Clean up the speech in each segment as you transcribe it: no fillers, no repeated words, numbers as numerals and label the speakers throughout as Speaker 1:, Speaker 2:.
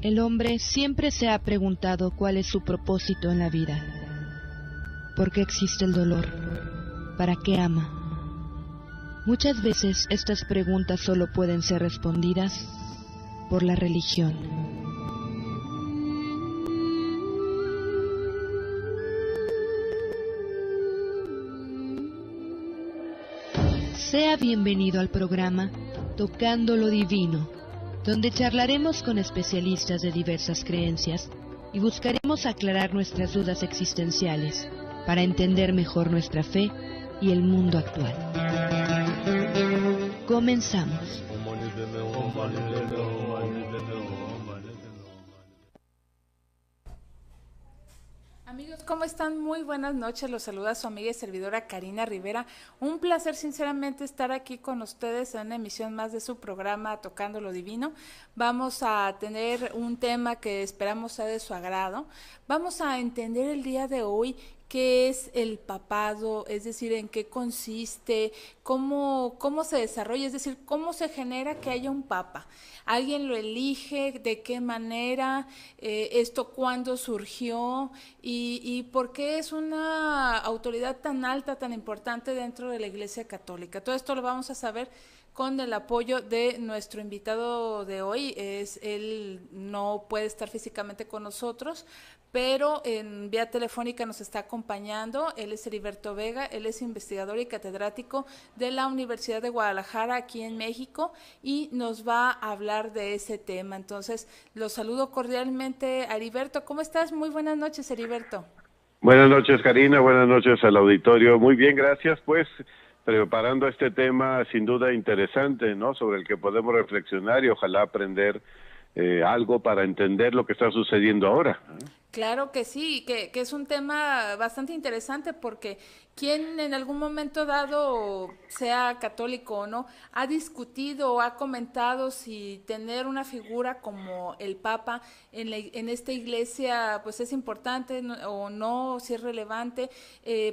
Speaker 1: El hombre siempre se ha preguntado cuál es su propósito en la vida. ¿Por qué existe el dolor? ¿Para qué ama? Muchas veces estas preguntas solo pueden ser respondidas por la religión. Sea bienvenido al programa Tocando lo Divino, donde charlaremos con especialistas de diversas creencias y buscaremos aclarar nuestras dudas existenciales para entender mejor nuestra fe y el mundo actual. Comenzamos.
Speaker 2: Amigos, ¿cómo están? Muy buenas noches, los saluda su amiga y servidora Karina Rivera. Un placer sinceramente estar aquí con ustedes en una emisión más de su programa Tocando lo Divino. Vamos a tener un tema que esperamos sea de su agrado. Vamos a entender el día de hoy qué es el papado, es decir, en qué consiste, cómo se desarrolla, es decir, cómo se genera que haya un papa. ¿Alguien lo elige? ¿De qué manera? ¿Esto cuándo surgió? ¿Y por qué es una autoridad tan alta, tan importante dentro de la Iglesia Católica? Todo esto lo vamos a saber con el apoyo de nuestro invitado de hoy. Él no puede estar físicamente con nosotros, pero en vía telefónica nos está acompañando. Él es Heriberto Vega, él es investigador y catedrático de la Universidad de Guadalajara aquí en México y nos va a hablar de ese tema. Entonces, los saludo cordialmente a Heriberto. ¿Cómo estás? Muy buenas noches, Heriberto.
Speaker 3: Buenas noches, Karina, buenas noches al auditorio. Muy bien, gracias, pues preparando este tema sin duda interesante, ¿no? Sobre el que podemos reflexionar y ojalá aprender algo para entender lo que está sucediendo ahora.
Speaker 2: Claro que sí, que es un tema bastante interesante porque quien en algún momento dado, sea católico o no, ha discutido o ha comentado si tener una figura como el Papa en esta iglesia pues es importante o no, si es relevante,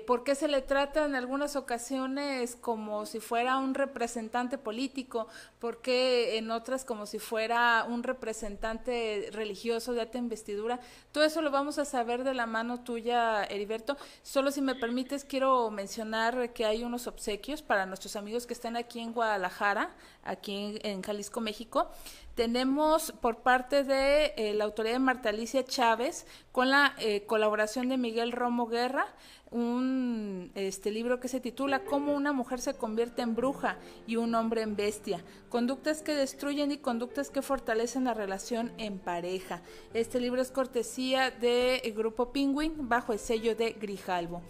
Speaker 2: por qué se le trata en algunas ocasiones como si fuera un representante político, por qué en otras como si fuera un representante religioso de alta investidura. Todo eso lo vamos a saber de la mano tuya, Heriberto. Solo si me permites, quiero mencionar que hay unos obsequios para nuestros amigos que están aquí en Guadalajara, aquí en Jalisco, México. Tenemos por parte de la autoridad de Marta Alicia Chávez, con la colaboración de Miguel Romo Guerra, un libro que se titula Cómo una mujer se convierte en bruja y un hombre en bestia, conductas que destruyen y conductas que fortalecen la relación en pareja. Este libro es cortesía del Grupo Penguin bajo el sello de Grijalbo.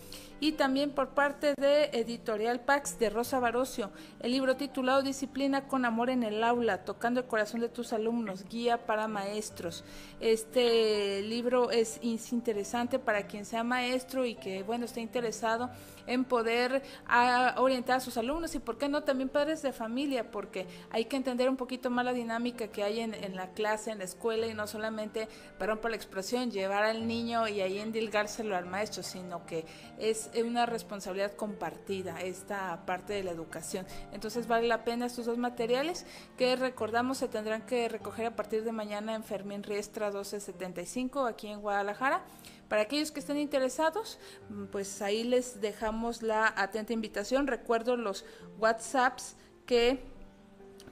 Speaker 2: Y también por parte de Editorial Pax de Rosa Barocio, el libro titulado Disciplina con amor en el aula, tocando el corazón de tus alumnos, guía para maestros. Este libro es interesante para quien sea maestro y que esté interesado en poder orientar a sus alumnos y por qué no también padres de familia, porque hay que entender un poquito más la dinámica que hay en la clase, en la escuela, y no solamente, perdón por la expresión, llevar al niño y ahí endilgárselo al maestro, sino que es una responsabilidad compartida esta parte de la educación. Entonces vale la pena estos dos materiales que recordamos se tendrán que recoger a partir de mañana en Fermín Riestra 1275 aquí en Guadalajara. Para aquellos que estén interesados, pues ahí les dejamos la atenta invitación. Recuerdo los WhatsApps que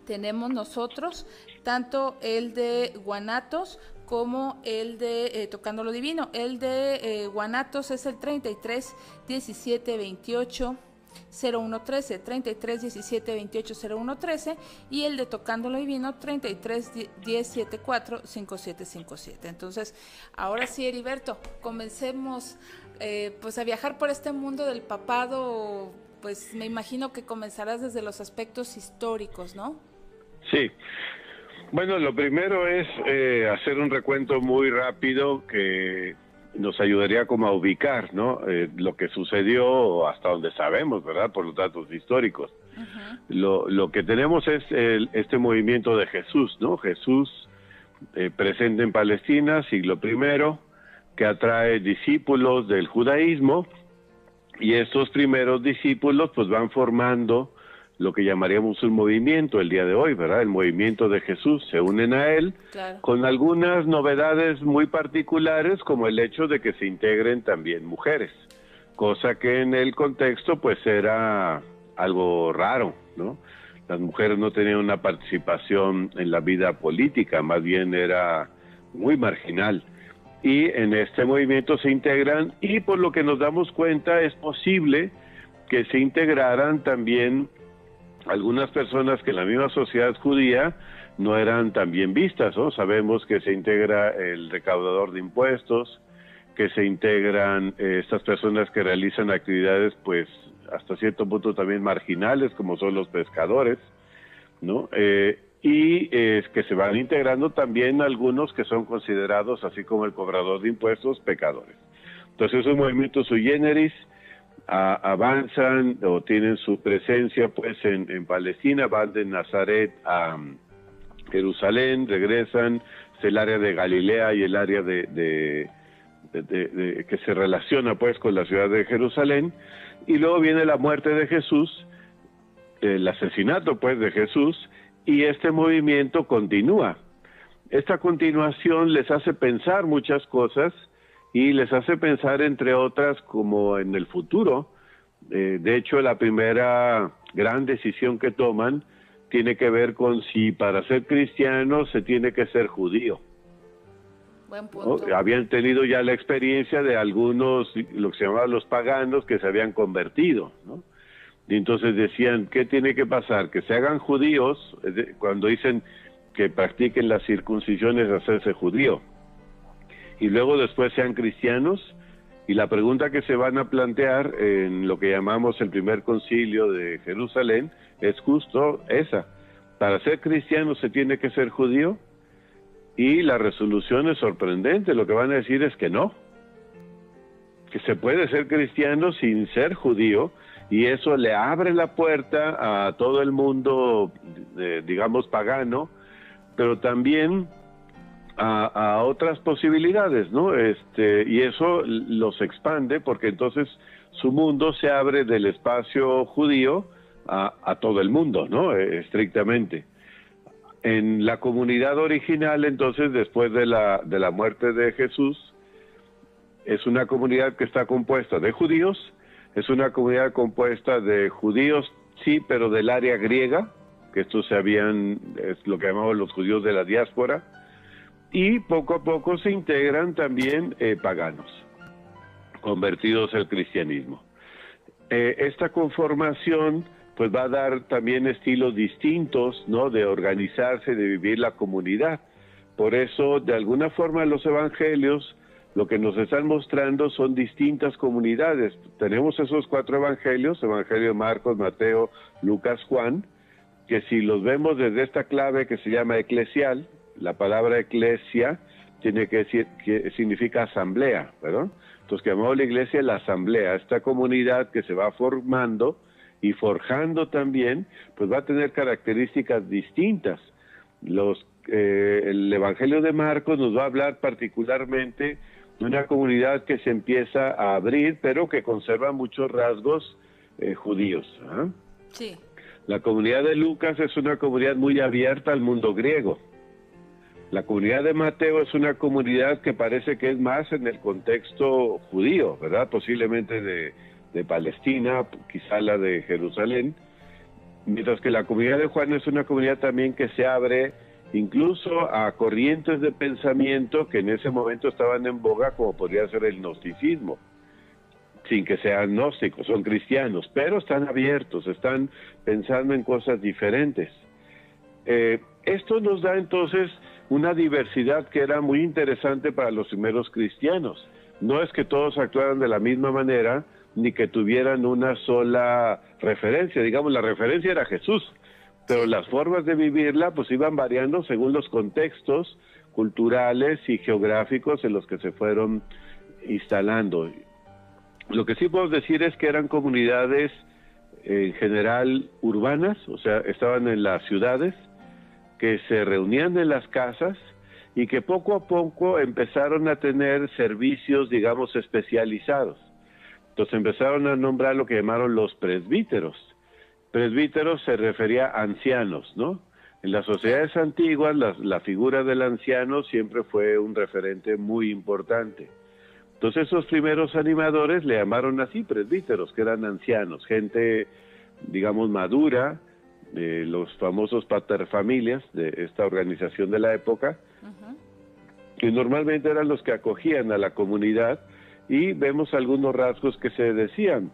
Speaker 2: tenemos nosotros, tanto el de Guanatos como el de Tocando lo Divino. El de Guanatos es el 33 17 28 0113, 33 17 28 0113, y el de Tocando lo Divino 33 10 74 5757. Entonces, ahora sí, Heriberto, comencemos pues a viajar por este mundo del papado. Pues me imagino que comenzarás desde los aspectos históricos, ¿no?
Speaker 3: Sí. Bueno, lo primero es hacer un recuento muy rápido que nos ayudaría como a ubicar, ¿no? Lo que sucedió hasta donde sabemos, ¿verdad? Por los datos históricos. Uh-huh. Lo que tenemos es este movimiento de Jesús, ¿no? Jesús presente en Palestina, siglo I, que atrae discípulos del judaísmo, y estos primeros discípulos pues van formando lo que llamaríamos un movimiento el día de hoy, ¿verdad? El movimiento de Jesús, se unen a él,
Speaker 2: Claro.
Speaker 3: con algunas novedades muy particulares, como el hecho de que se integren también mujeres, cosa que en el contexto pues era algo raro, ¿no? Las mujeres no tenían una participación en la vida política, más bien era muy marginal. Y en este movimiento se integran, y por lo que nos damos cuenta es posible que se integraran también algunas personas que en la misma sociedad judía no eran tan bien vistas, ¿no? Sabemos que se integra el recaudador de impuestos, que se integran estas personas que realizan actividades pues hasta cierto punto también marginales, como son los pescadores, ¿no? Que se van integrando también algunos que son considerados, así como el cobrador de impuestos, pecadores. Entonces es un movimiento sui generis, avanzan o tienen su presencia pues en Palestina, van de Nazaret a Jerusalén, regresan, es el área de Galilea y el área que se relaciona pues con la ciudad de Jerusalén, y luego viene la muerte de Jesús, el asesinato pues de Jesús, y este movimiento continúa. Esta continuación les hace pensar muchas cosas, y les hace pensar, entre otras, como en el futuro. De hecho, la primera gran decisión que toman tiene que ver con si para ser cristiano se tiene que ser judío.
Speaker 2: Buen punto.
Speaker 3: ¿No? Habían tenido ya la experiencia de algunos, lo que se llamaban los paganos, que se habían convertido, ¿no? Y entonces decían, ¿qué tiene que pasar? Que se hagan judíos, cuando dicen que practiquen las circuncisiones, hacerse judío, y luego después sean cristianos. Y la pregunta que se van a plantear en lo que llamamos el primer concilio de Jerusalén es justo esa: para ser cristiano se tiene que ser judío, y la resolución es sorprendente. Lo que van a decir es que no, que se puede ser cristiano sin ser judío, y eso le abre la puerta a todo el mundo, digamos, pagano, pero también a otras posibilidades, ¿no? Y eso los expande, porque entonces su mundo se abre del espacio judío a todo el mundo, ¿no? Estrictamente. En la comunidad original, entonces, después de la muerte de Jesús, es una comunidad que está compuesta de judíos, es una comunidad compuesta de judíos, sí, pero del área griega, que estos es lo que llamamos los judíos de la diáspora, y poco a poco se integran también paganos, convertidos al cristianismo. Esta conformación pues va a dar también estilos distintos, ¿no?, de organizarse, de vivir la comunidad. Por eso, de alguna forma, los evangelios lo que nos están mostrando son distintas comunidades. Tenemos esos 4 evangelios, Evangelio de Marcos, Mateo, Lucas, Juan, que si los vemos desde esta clave que se llama eclesial, la palabra eclesia tiene que decir, que significa asamblea, ¿verdad? Entonces, que llamamos la iglesia la asamblea, esta comunidad que se va formando y forjando también, pues va a tener características distintas. El Evangelio de Marcos nos va a hablar particularmente de una comunidad que se empieza a abrir, pero que conserva muchos rasgos judíos, ¿eh?
Speaker 2: Sí.
Speaker 3: La comunidad de Lucas es una comunidad muy abierta al mundo griego. La comunidad de Mateo es una comunidad que parece que es más en el contexto judío, ¿verdad? Posiblemente de Palestina, quizá la de Jerusalén, mientras que la comunidad de Juan es una comunidad también que se abre incluso a corrientes de pensamiento que en ese momento estaban en boga, como podría ser el gnosticismo, sin que sean gnósticos, son cristianos, pero están abiertos, están pensando en cosas diferentes. Esto nos da entonces una diversidad que era muy interesante para los primeros cristianos. No es que todos actuaran de la misma manera, ni que tuvieran una sola referencia. Digamos, la referencia era Jesús, pero las formas de vivirla pues iban variando según los contextos culturales y geográficos en los que se fueron instalando. Lo que sí puedo decir es que eran comunidades en general urbanas, o sea, estaban en las ciudades, que se reunían en las casas y que poco a poco empezaron a tener servicios, digamos, especializados. Entonces empezaron a nombrar lo que llamaron los presbíteros, presbíteros se refería a ancianos, ¿no? En las sociedades antiguas, la figura del anciano siempre fue un referente muy importante. Entonces, esos primeros animadores le llamaron así presbíteros, que eran ancianos, gente, digamos, madura, los famosos paterfamilias de esta organización de la época, que normalmente eran los que acogían a la comunidad, y vemos algunos rasgos que se decían,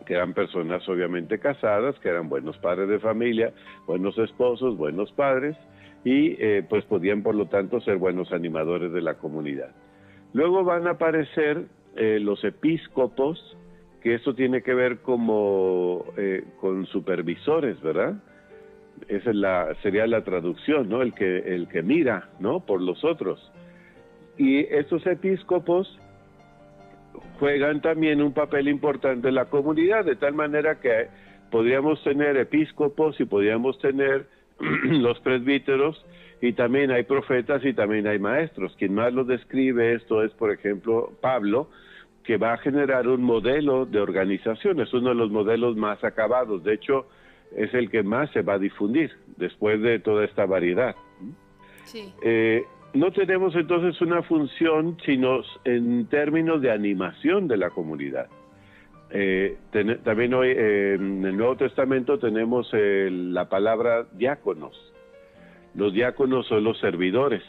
Speaker 3: que eran personas obviamente casadas, que eran buenos padres de familia, buenos esposos, buenos padres, y pues podían por lo tanto ser buenos animadores de la comunidad. Luego van a aparecer los episcopos, que eso tiene que ver como con supervisores, ¿verdad? Esa sería la traducción, ¿no? El que mira, ¿no? Por los otros. Y estos episcopos juegan también un papel importante en la comunidad, de tal manera que podríamos tener episcopos y podríamos tener los presbíteros, y también hay profetas y también hay maestros. Quien más lo describe esto es, por ejemplo, Pablo, que va a generar un modelo de organización, es uno de los modelos más acabados, de hecho es el que más se va a difundir después de toda esta variedad.
Speaker 2: Sí.
Speaker 3: No tenemos entonces una función sino en términos de animación de la comunidad. También hoy en el Nuevo Testamento tenemos la palabra diáconos. Los diáconos son los servidores,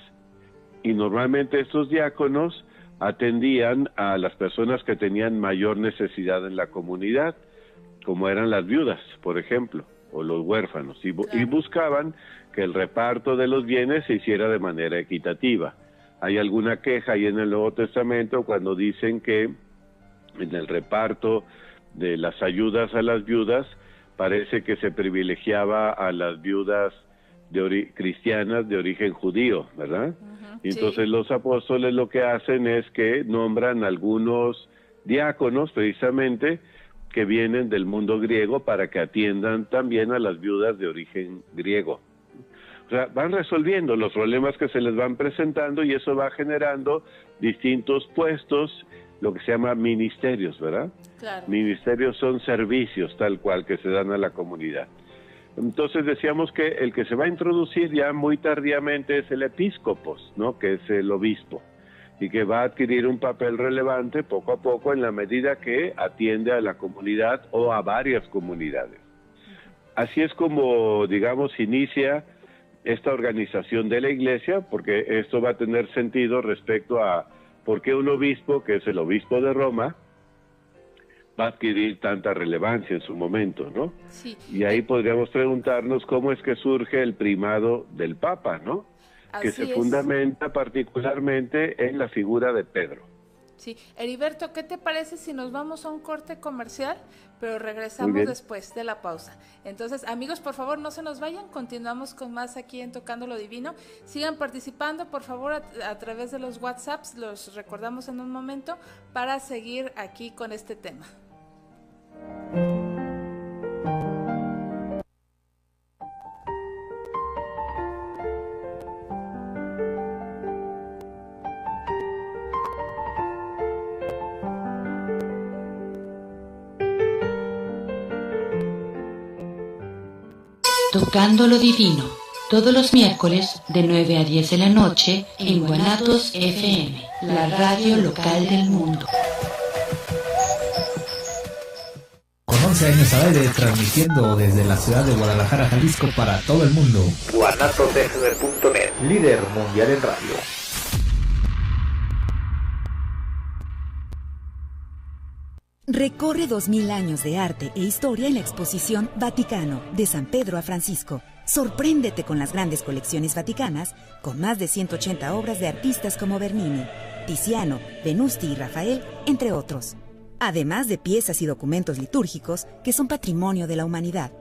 Speaker 3: y normalmente estos diáconos atendían a las personas que tenían mayor necesidad en la comunidad, como eran las viudas, por ejemplo, o los huérfanos, y buscaban que el reparto de los bienes se hiciera de manera equitativa. Hay alguna queja ahí en el Nuevo Testamento cuando dicen que en el reparto de las ayudas a las viudas parece que se privilegiaba a las viudas cristianas de origen judío, ¿verdad? Y entonces los apóstoles lo que hacen es que nombran algunos diáconos precisamente que vienen del mundo griego para que atiendan también a las viudas de origen griego. O sea, van resolviendo los problemas que se les van presentando, y eso va generando distintos puestos, lo que se llama ministerios, ¿verdad?
Speaker 2: Claro.
Speaker 3: Ministerios son servicios tal cual que se dan a la comunidad. Entonces decíamos que el que se va a introducir ya muy tardíamente es el episcopos, ¿no? Que es el obispo, y que va a adquirir un papel relevante poco a poco en la medida que atiende a la comunidad o a varias comunidades. Así es como, digamos, inicia esta organización de la iglesia, porque esto va a tener sentido respecto a por qué un obispo, que es el obispo de Roma, va a adquirir tanta relevancia en su momento, ¿no?
Speaker 2: Sí.
Speaker 3: Y ahí podríamos preguntarnos cómo es que surge el primado del Papa, ¿no? Que se fundamenta particularmente en la figura de Pedro.
Speaker 2: Sí. Heriberto, ¿qué te parece si nos vamos a un corte comercial, pero regresamos después de la pausa? Entonces, amigos, por favor, no se nos vayan, continuamos con más aquí en Tocando lo Divino. Sigan participando, por favor, a través de los WhatsApps, los recordamos en un momento, para seguir aquí con este tema.
Speaker 1: Tocando lo Divino, todos los miércoles de 9 a 10 de la noche en Guanatos FM, la radio local del mundo.
Speaker 4: Con 11 años al aire, transmitiendo desde la ciudad de Guadalajara, Jalisco, para todo el mundo.
Speaker 5: guanatosfm.net, líder mundial en radio.
Speaker 6: Recorre 2000 años de arte e historia en la exposición Vaticano, de San Pedro a Francisco. Sorpréndete con las grandes colecciones vaticanas, con más de 180 obras de artistas como Bernini, Tiziano, Venusti y Rafael, entre otros. Además de piezas y documentos litúrgicos que son patrimonio de la humanidad.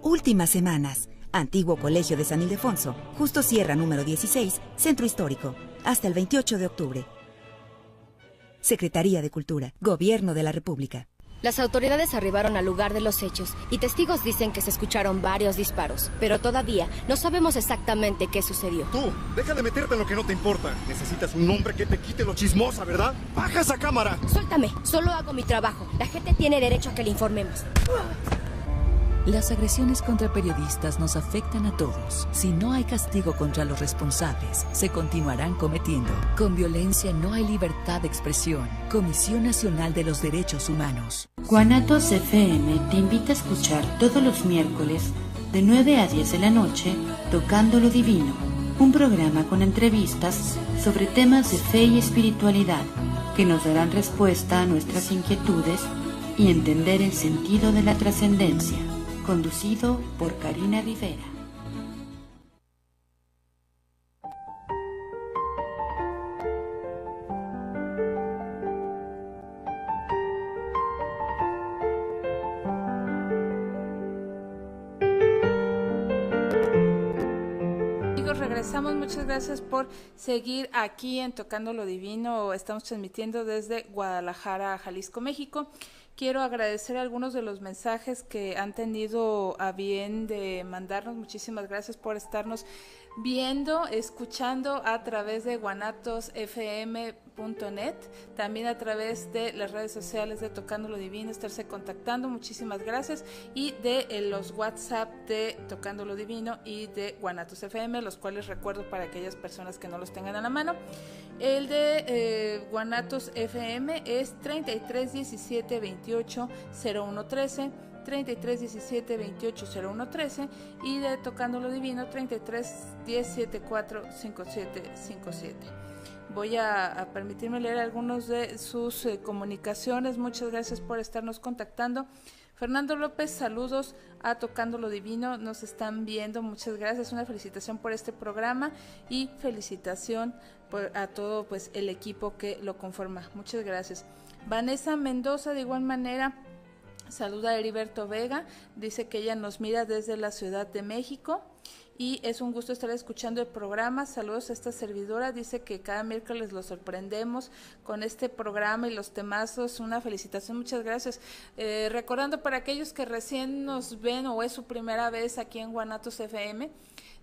Speaker 6: Últimas semanas. Antiguo Colegio de San Ildefonso, Justo Sierra número 16, Centro Histórico. Hasta el 28 de octubre. Secretaría de Cultura, Gobierno de la República.
Speaker 7: Las autoridades arribaron al lugar de los hechos y testigos dicen que se escucharon varios disparos, pero todavía no sabemos exactamente qué sucedió.
Speaker 8: Tú, deja de meterte en lo que no te importa. Necesitas un hombre que te quite lo chismosa, ¿verdad? ¡Baja esa cámara!
Speaker 7: Suéltame, solo hago mi trabajo. La gente tiene derecho a que le informemos.
Speaker 9: Las agresiones contra periodistas nos afectan a todos. Si no hay castigo contra los responsables, se continuarán cometiendo. Con violencia no hay libertad de expresión. Comisión Nacional de los Derechos Humanos.
Speaker 10: Guanatos FM te invita a escuchar todos los miércoles de 9 a 10 de la noche Tocando lo Divino, un programa con entrevistas sobre temas de fe y espiritualidad que nos darán respuesta a nuestras inquietudes y entender el sentido de la trascendencia. Conducido por Karina Rivera.
Speaker 2: Regresamos, muchas gracias por seguir aquí en Tocando lo Divino. Estamos transmitiendo desde Guadalajara, Jalisco, México. Quiero agradecer algunos de los mensajes que han tenido a bien de mandarnos. Muchísimas gracias por estarnos viendo, escuchando a través de guanatosfm.net, también a través de las redes sociales de Tocando lo Divino, estarse contactando, muchísimas gracias, y de los WhatsApp de Tocando lo Divino y de Guanatos FM, los cuales recuerdo para aquellas personas que no los tengan a la mano. El de Guanatos FM es 33 17 28 01 13, 33 17 28 01 13, y de Tocando lo Divino 33 10 74 57 57. Voy a permitirme leer algunos de sus comunicaciones. Muchas gracias por estarnos contactando. Fernando López, saludos a Tocando lo Divino, nos están viendo, muchas gracias, una felicitación por este programa y felicitación a todo pues el equipo que lo conforma, muchas gracias. Vanessa Mendoza, de igual manera, saluda a Heriberto Vega, dice que ella nos mira desde la Ciudad de México y es un gusto estar escuchando el programa. Saludos a esta servidora, dice que cada miércoles lo sorprendemos con este programa y los temazos. Una felicitación, muchas gracias. Recordando para aquellos que recién nos ven o es su primera vez aquí en Guanatos FM,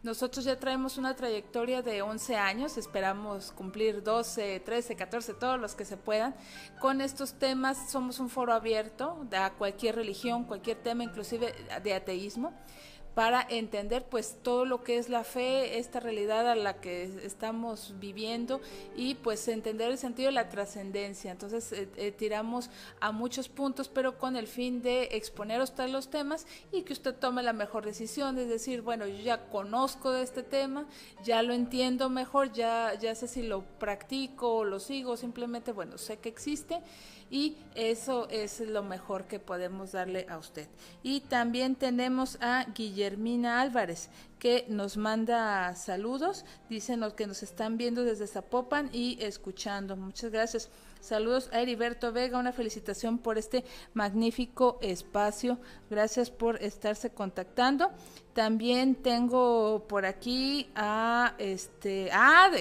Speaker 2: nosotros ya traemos una trayectoria de 11 años, esperamos cumplir 12, 13, 14, todos los que se puedan. Con estos temas somos un foro abierto a cualquier religión, cualquier tema, inclusive de ateísmo, para entender pues todo lo que es la fe, esta realidad a la que estamos viviendo y pues entender el sentido de la trascendencia. Entonces tiramos a muchos puntos, pero con el fin de exponer usted los temas y que usted tome la mejor decisión, es decir, bueno, yo ya conozco de este tema, ya lo entiendo mejor, ya sé si lo practico o lo sigo, simplemente, bueno, sé que existe. Y eso es lo mejor que podemos darle a usted. Y también tenemos a Guillermina Álvarez, que nos manda saludos, dicen que nos están viendo desde Zapopan y escuchando. Muchas gracias. Saludos a Heriberto Vega, una felicitación por este magnífico espacio. Gracias por estarse contactando. También tengo por aquí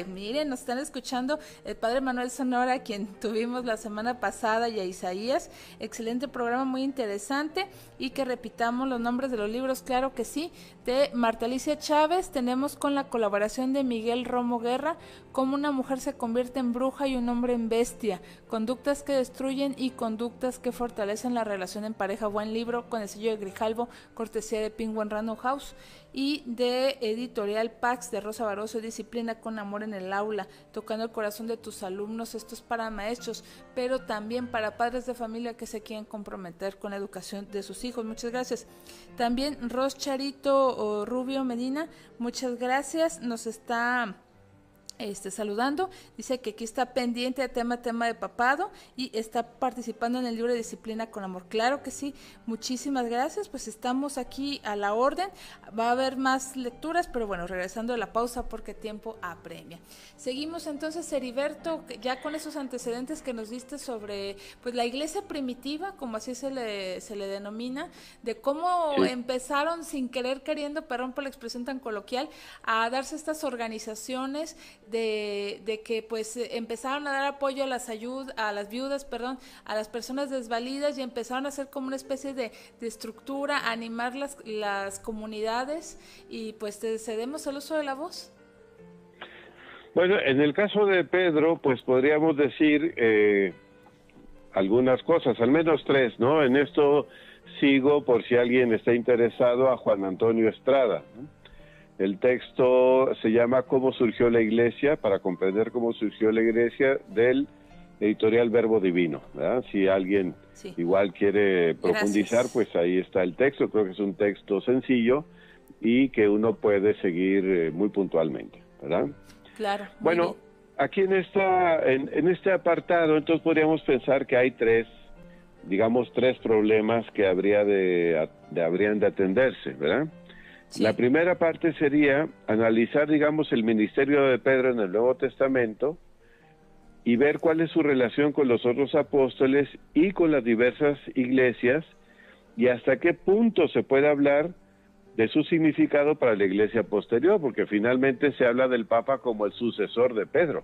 Speaker 2: miren, nos están escuchando el padre Manuel Sonora, quien tuvimos la semana pasada, y a Isaías. Excelente programa, muy interesante, y que repitamos los nombres de los libros, claro que sí. De Marta Alicia Chávez tenemos con la colaboración de Miguel Romo Guerra, Cómo una mujer se convierte en bruja y un hombre en bestia, conductas que destruyen y conductas que fortalecen la relación en pareja. Buen libro, con el sello de Grijalvo, cortesía de Penguin Random House. Y de Editorial Pax, de Rosa Baroso, Disciplina con amor en el aula, tocando el corazón de tus alumnos. Esto es para maestros, pero también para padres de familia que se quieren comprometer con la educación de sus hijos. Muchas gracias. También Ros Charito Rubio Medina, muchas gracias, nos está saludando, dice que aquí está pendiente de tema de papado y está participando en el libro de Disciplina con amor. Claro que sí, muchísimas gracias, pues estamos aquí a la orden. Va a haber más lecturas, pero bueno, regresando a la pausa porque tiempo apremia. Seguimos entonces, Heriberto, ya con esos antecedentes que nos diste sobre pues la iglesia primitiva, como así se le denomina, de cómo empezaron sin querer queriendo, perdón por la expresión tan coloquial, a darse estas organizaciones de que pues empezaron a dar apoyo a las viudas, a las personas desvalidas, y empezaron a hacer como una especie de estructura, a animar las comunidades, y pues cedemos el uso de la voz.
Speaker 3: Bueno, en el caso de Pedro, pues podríamos decir algunas cosas, al menos tres, ¿no? En esto sigo, por si alguien está interesado, a Juan Antonio Estrada, ¿no? El texto se llama ¿Cómo surgió la Iglesia? Para comprender cómo surgió la Iglesia, del editorial Verbo Divino, ¿verdad? Si alguien igual quiere profundizar, pues ahí está el texto. Creo que es un texto sencillo y que uno puede seguir muy puntualmente, ¿verdad?
Speaker 2: Claro.
Speaker 3: Bueno, aquí en este apartado, entonces podríamos pensar que hay tres problemas que habrían de atenderse, ¿verdad? Sí. La primera parte sería analizar, digamos, el ministerio de Pedro en el Nuevo Testamento y ver cuál es su relación con los otros apóstoles y con las diversas iglesias y hasta qué punto se puede hablar de su significado para la iglesia posterior, porque finalmente se habla del Papa como el sucesor de Pedro.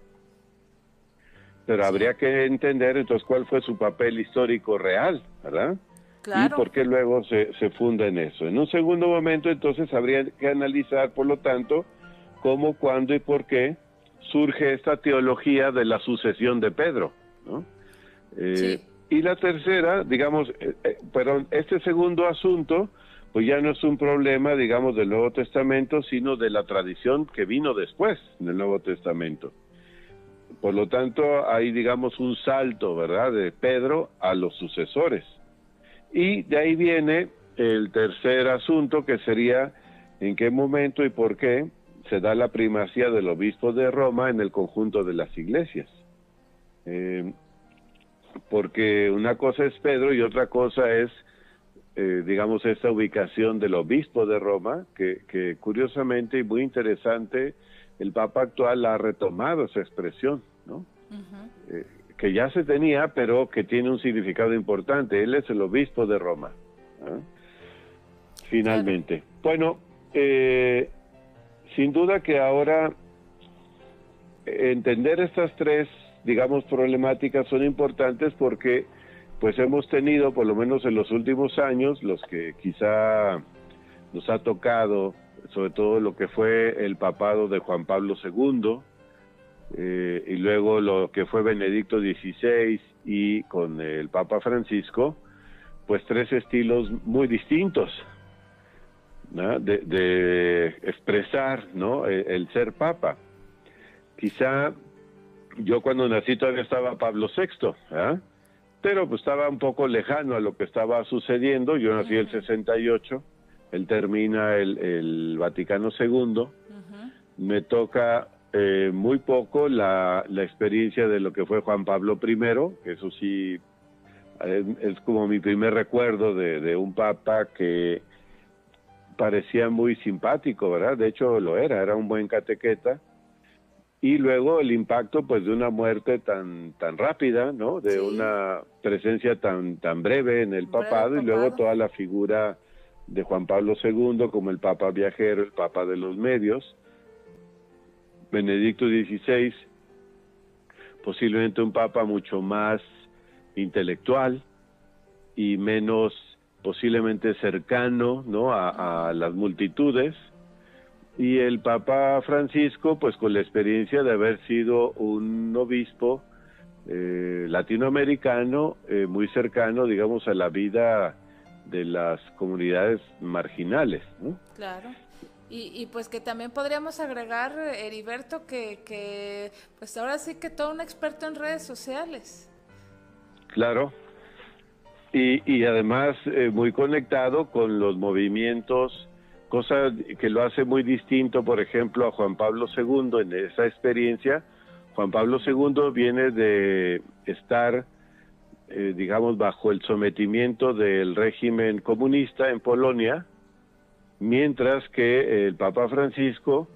Speaker 3: Pero habría que entender entonces cuál fue su papel histórico real, ¿verdad? Claro. Y por qué luego se funda en eso. En un segundo momento, entonces, habría que analizar, por lo tanto, cómo, cuándo y por qué surge esta teología de la sucesión de Pedro, ¿no? Y la tercera, digamos, perdón, este segundo asunto, pues ya no es un problema, digamos, del Nuevo Testamento, sino de la tradición que vino después del Nuevo Testamento. Por lo tanto, hay, digamos, un salto, ¿verdad?, de Pedro a los sucesores. Y de ahí viene el tercer asunto, que sería en qué momento y por qué se da la primacía del obispo de Roma en el conjunto de las iglesias. Porque una cosa es Pedro y otra cosa es, digamos, esta ubicación del obispo de Roma, que curiosamente y muy interesante, el Papa actual ha retomado esa expresión, ¿no? Que ya se tenía, pero que tiene un significado importante. Él es el obispo de Roma, ¿eh? Finalmente. Bueno, sin duda que ahora entender estas tres, digamos, problemáticas son importantes porque pues hemos tenido, por lo menos en los últimos años, los que quizá nos ha tocado, sobre todo lo que fue el papado de Juan Pablo II, y luego lo que fue Benedicto XVI y con el Papa Francisco, pues tres estilos muy distintos, ¿no?, de expresar, ¿no?, el ser Papa. Quizá yo cuando nací todavía estaba Pablo VI, ¿eh? Pero pues estaba un poco lejano a lo que estaba sucediendo. Yo nací el 68, él termina el Vaticano II, me toca muy poco la experiencia de lo que fue Juan Pablo I, que eso sí es como mi primer recuerdo de un papa que parecía muy simpático, ¿verdad? De hecho lo era un buen catequeta. Y luego el impacto pues de una muerte tan rápida, ¿no? De una presencia tan breve en el papado, y luego toda la figura de Juan Pablo II como el papa viajero, el papa de los medios. Benedicto XVI, posiblemente un papa mucho más intelectual y menos posiblemente cercano, ¿no?, a las multitudes. Y el Papa Francisco, pues con la experiencia de haber sido un obispo latinoamericano muy cercano, digamos, a la vida de las comunidades marginales, ¿no?
Speaker 2: Claro. Y pues que también podríamos agregar, Heriberto, que pues ahora sí que todo un experto en redes sociales.
Speaker 3: Claro. Y además muy conectado con los movimientos, cosa que lo hace muy distinto, por ejemplo, a Juan Pablo II en esa experiencia. Juan Pablo II viene de estar, digamos, bajo el sometimiento del régimen comunista en Polonia, mientras que el Papa Francisco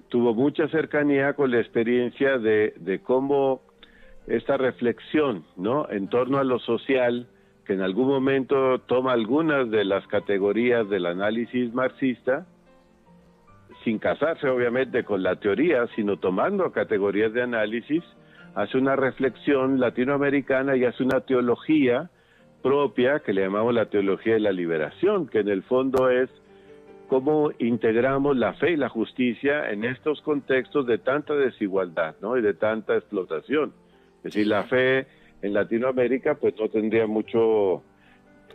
Speaker 3: tuvo mucha cercanía con la experiencia de cómo esta reflexión, ¿no?, en torno a lo social, que en algún momento toma algunas de las categorías del análisis marxista, sin casarse obviamente con la teoría, sino tomando categorías de análisis, hace una reflexión latinoamericana y hace una teología propia que le llamamos la teología de la liberación, que en el fondo es cómo integramos la fe y la justicia en estos contextos de tanta desigualdad, ¿no?, y de tanta explotación. Es decir, la fe en Latinoamérica pues no tendría mucho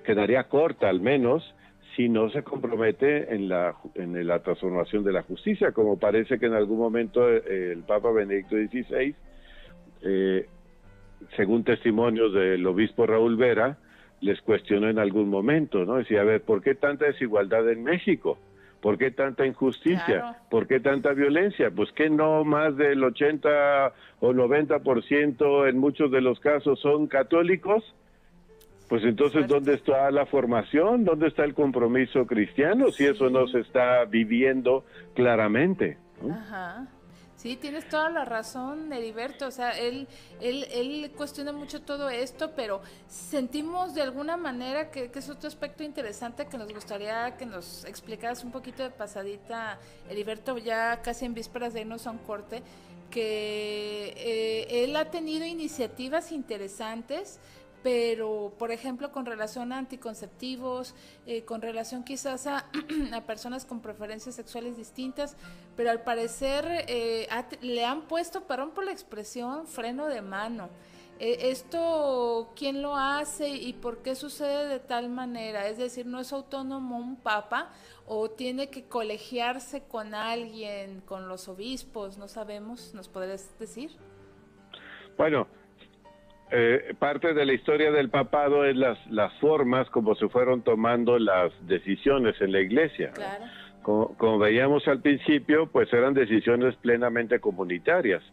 Speaker 3: quedaría corta al menos si no se compromete en la transformación de la justicia, como parece que en algún momento el Papa Benedicto XVI, según testimonios del obispo Raúl Vera, les cuestionó en algún momento, ¿no? Decía, a ver, ¿por qué tanta desigualdad en México? ¿Por qué tanta injusticia?
Speaker 2: Claro.
Speaker 3: ¿Por qué tanta violencia? Pues que no más del 80 o 90% en muchos de los casos son católicos. Pues entonces, ¿dónde está la formación? ¿Dónde está el compromiso cristiano? Si eso no se está viviendo claramente, ¿no?
Speaker 2: Ajá. Sí, tienes toda la razón, Heriberto. O sea, él cuestiona mucho todo esto, pero sentimos de alguna manera que es otro aspecto interesante que nos gustaría que nos explicaras un poquito de pasadita, Heriberto, ya casi en vísperas de irnos a un corte, que él ha tenido iniciativas interesantes, pero por ejemplo con relación a anticonceptivos, con relación quizás a personas con preferencias sexuales distintas, pero al parecer le han puesto, perdón por la expresión, freno de mano. ¿Esto quién lo hace y por qué sucede de tal manera? Es decir, ¿no es autónomo un papa o tiene que colegiarse con alguien, con los obispos? No sabemos, ¿nos podrías decir?
Speaker 3: Bueno, parte de la historia del papado es las formas como se fueron tomando las decisiones en la iglesia.
Speaker 2: Claro.
Speaker 3: Como veíamos al principio, pues eran decisiones plenamente comunitarias.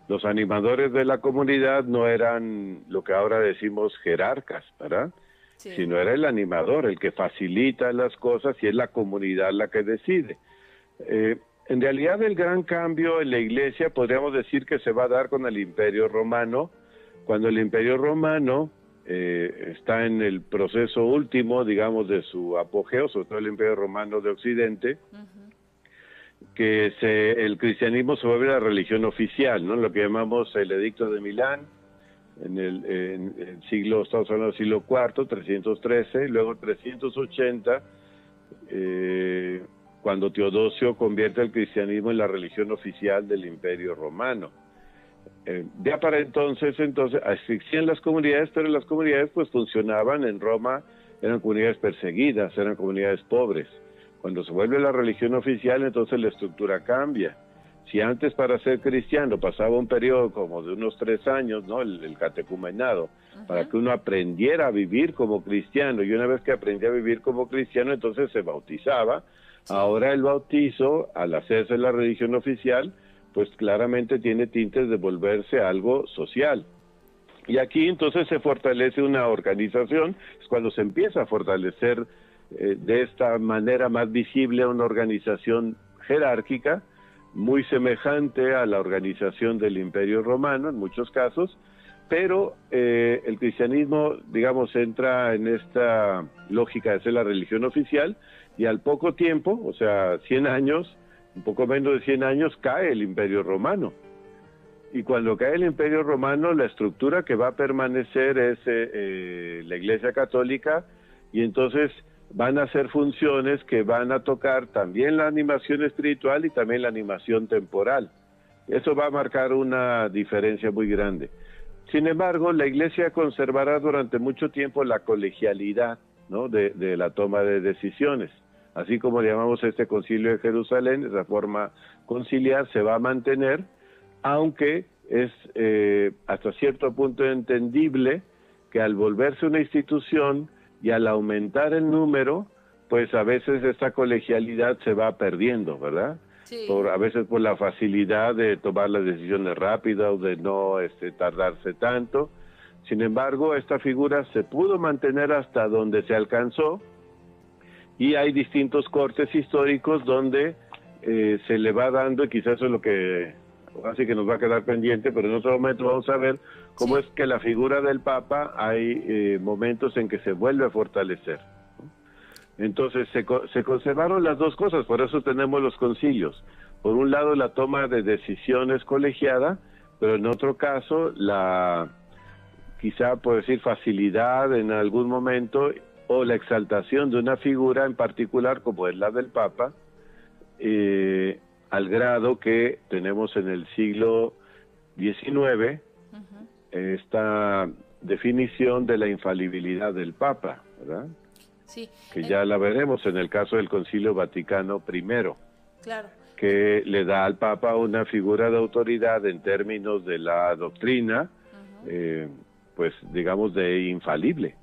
Speaker 3: Los animadores de la comunidad no eran lo que ahora decimos jerarcas, ¿verdad? Sí. Sino era el animador, el que facilita las cosas, y es la comunidad la que decide. En realidad el gran cambio en la iglesia podríamos decir que se va a dar con el Imperio Romano, cuando el Imperio Romano está en el proceso último, digamos, de su apogeo, sobre todo el Imperio Romano de Occidente, que el cristianismo se vuelve la religión oficial, ¿no? Lo que llamamos el Edicto de Milán, en el siglo, estamos hablando del siglo IV, 313, luego 380, cuando Teodosio convierte el cristianismo en la religión oficial del Imperio Romano. Ya para entonces existían las comunidades, pero las comunidades pues funcionaban en Roma, eran comunidades perseguidas, eran comunidades pobres. Cuando se vuelve la religión oficial, entonces la estructura cambia. Si antes para ser cristiano pasaba un periodo como de unos 3 años, ¿no? El catecumenado, para que uno aprendiera a vivir como cristiano, y una vez que aprendía a vivir como cristiano, entonces se bautizaba. Ahora el bautizo, al hacerse la religión oficial, pues claramente tiene tintes de volverse algo social. Y aquí entonces se fortalece una organización, es cuando se empieza a fortalecer de esta manera más visible una organización jerárquica, muy semejante a la organización del Imperio Romano en muchos casos, pero el cristianismo, digamos, entra en esta lógica de ser la religión oficial, y al poco tiempo, o sea, 100 años, un poco menos de 100 años, cae el Imperio Romano. Y cuando cae el Imperio Romano, la estructura que va a permanecer es la Iglesia Católica, y entonces van a hacer funciones que van a tocar también la animación espiritual y también la animación temporal. Eso va a marcar una diferencia muy grande. Sin embargo, la Iglesia conservará durante mucho tiempo la colegialidad, ¿no? de la toma de decisiones. Así como llamamos este concilio de Jerusalén, esa forma conciliar se va a mantener, aunque es hasta cierto punto entendible que al volverse una institución y al aumentar el número, pues a veces esta colegialidad se va perdiendo, ¿verdad? Sí. A veces por la facilidad de tomar las decisiones rápidas o de no tardarse tanto. Sin embargo, esta figura se pudo mantener hasta donde se alcanzó, y hay distintos cortes históricos donde se le va dando, y quizás eso es lo que así que nos va a quedar pendiente, pero en otro momento vamos a ver cómo es que la figura del Papa hay momentos en que se vuelve a fortalecer. Entonces se conservaron las dos cosas, por eso tenemos los concilios. Por un lado la toma de decisiones colegiada, pero en otro caso quizá por decir facilidad en algún momento, o la exaltación de una figura en particular como es la del Papa, al grado que tenemos en el siglo XIX esta definición de la infalibilidad del Papa. ¿verdad?
Speaker 2: Sí.
Speaker 3: Que ya la veremos en el caso del Concilio Vaticano I.
Speaker 2: Claro.
Speaker 3: Que le da al Papa una figura de autoridad en términos de la doctrina, pues digamos de infalible.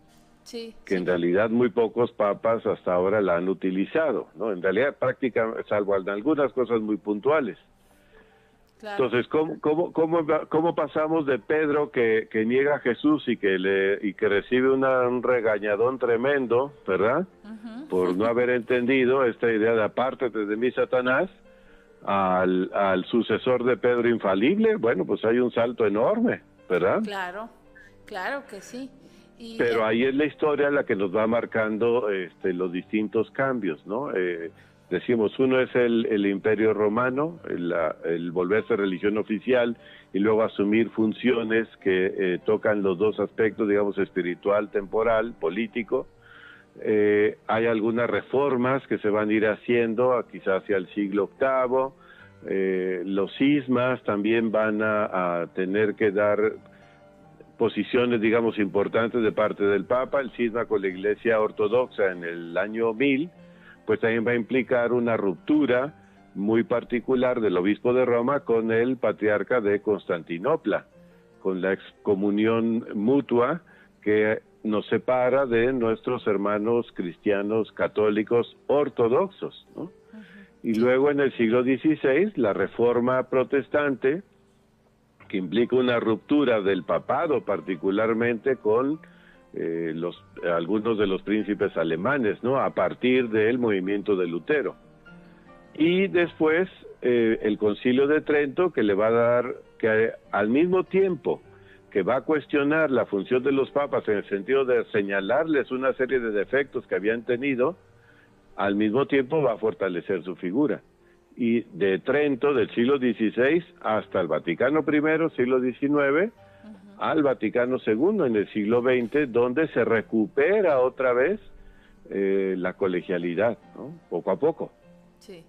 Speaker 2: Sí,
Speaker 3: que en realidad muy pocos papas hasta ahora la han utilizado, ¿no? En realidad prácticamente, salvo en algunas cosas muy puntuales. Claro. Entonces, ¿cómo pasamos de Pedro que niega a Jesús y que recibe un regañadón tremendo, ¿verdad? Por no haber entendido esta idea de apártate de mí, Satanás, al sucesor de Pedro infalible? Bueno, pues hay un salto enorme, ¿verdad?
Speaker 2: Claro que sí.
Speaker 3: Pero ahí es la historia la que nos va marcando los distintos cambios, ¿no? Decimos, uno es el Imperio Romano, el volverse religión oficial y luego asumir funciones que tocan los dos aspectos, digamos, espiritual, temporal, político. Hay algunas reformas que se van a ir haciendo, quizás hacia el siglo VIII. Los cismas también van a tener que dar posiciones, digamos, importantes de parte del Papa. El cisma con la Iglesia Ortodoxa en el año 1000, pues también va a implicar una ruptura muy particular del obispo de Roma con el patriarca de Constantinopla, con la excomunión mutua que nos separa de nuestros hermanos cristianos católicos ortodoxos, ¿no? Y luego en el siglo XVI, la Reforma Protestante, que implica una ruptura del papado, particularmente con algunos de los príncipes alemanes, ¿no? A partir del movimiento de Lutero. Y después el Concilio de Trento, que le va a dar, que al mismo tiempo que va a cuestionar la función de los papas en el sentido de señalarles una serie de defectos que habían tenido, al mismo tiempo va a fortalecer su figura. Y de Trento, del siglo XVI, hasta el Vaticano I, siglo XIX, al Vaticano II, en el siglo XX, donde se recupera otra vez la colegialidad, ¿no? Poco a poco.
Speaker 2: Sí.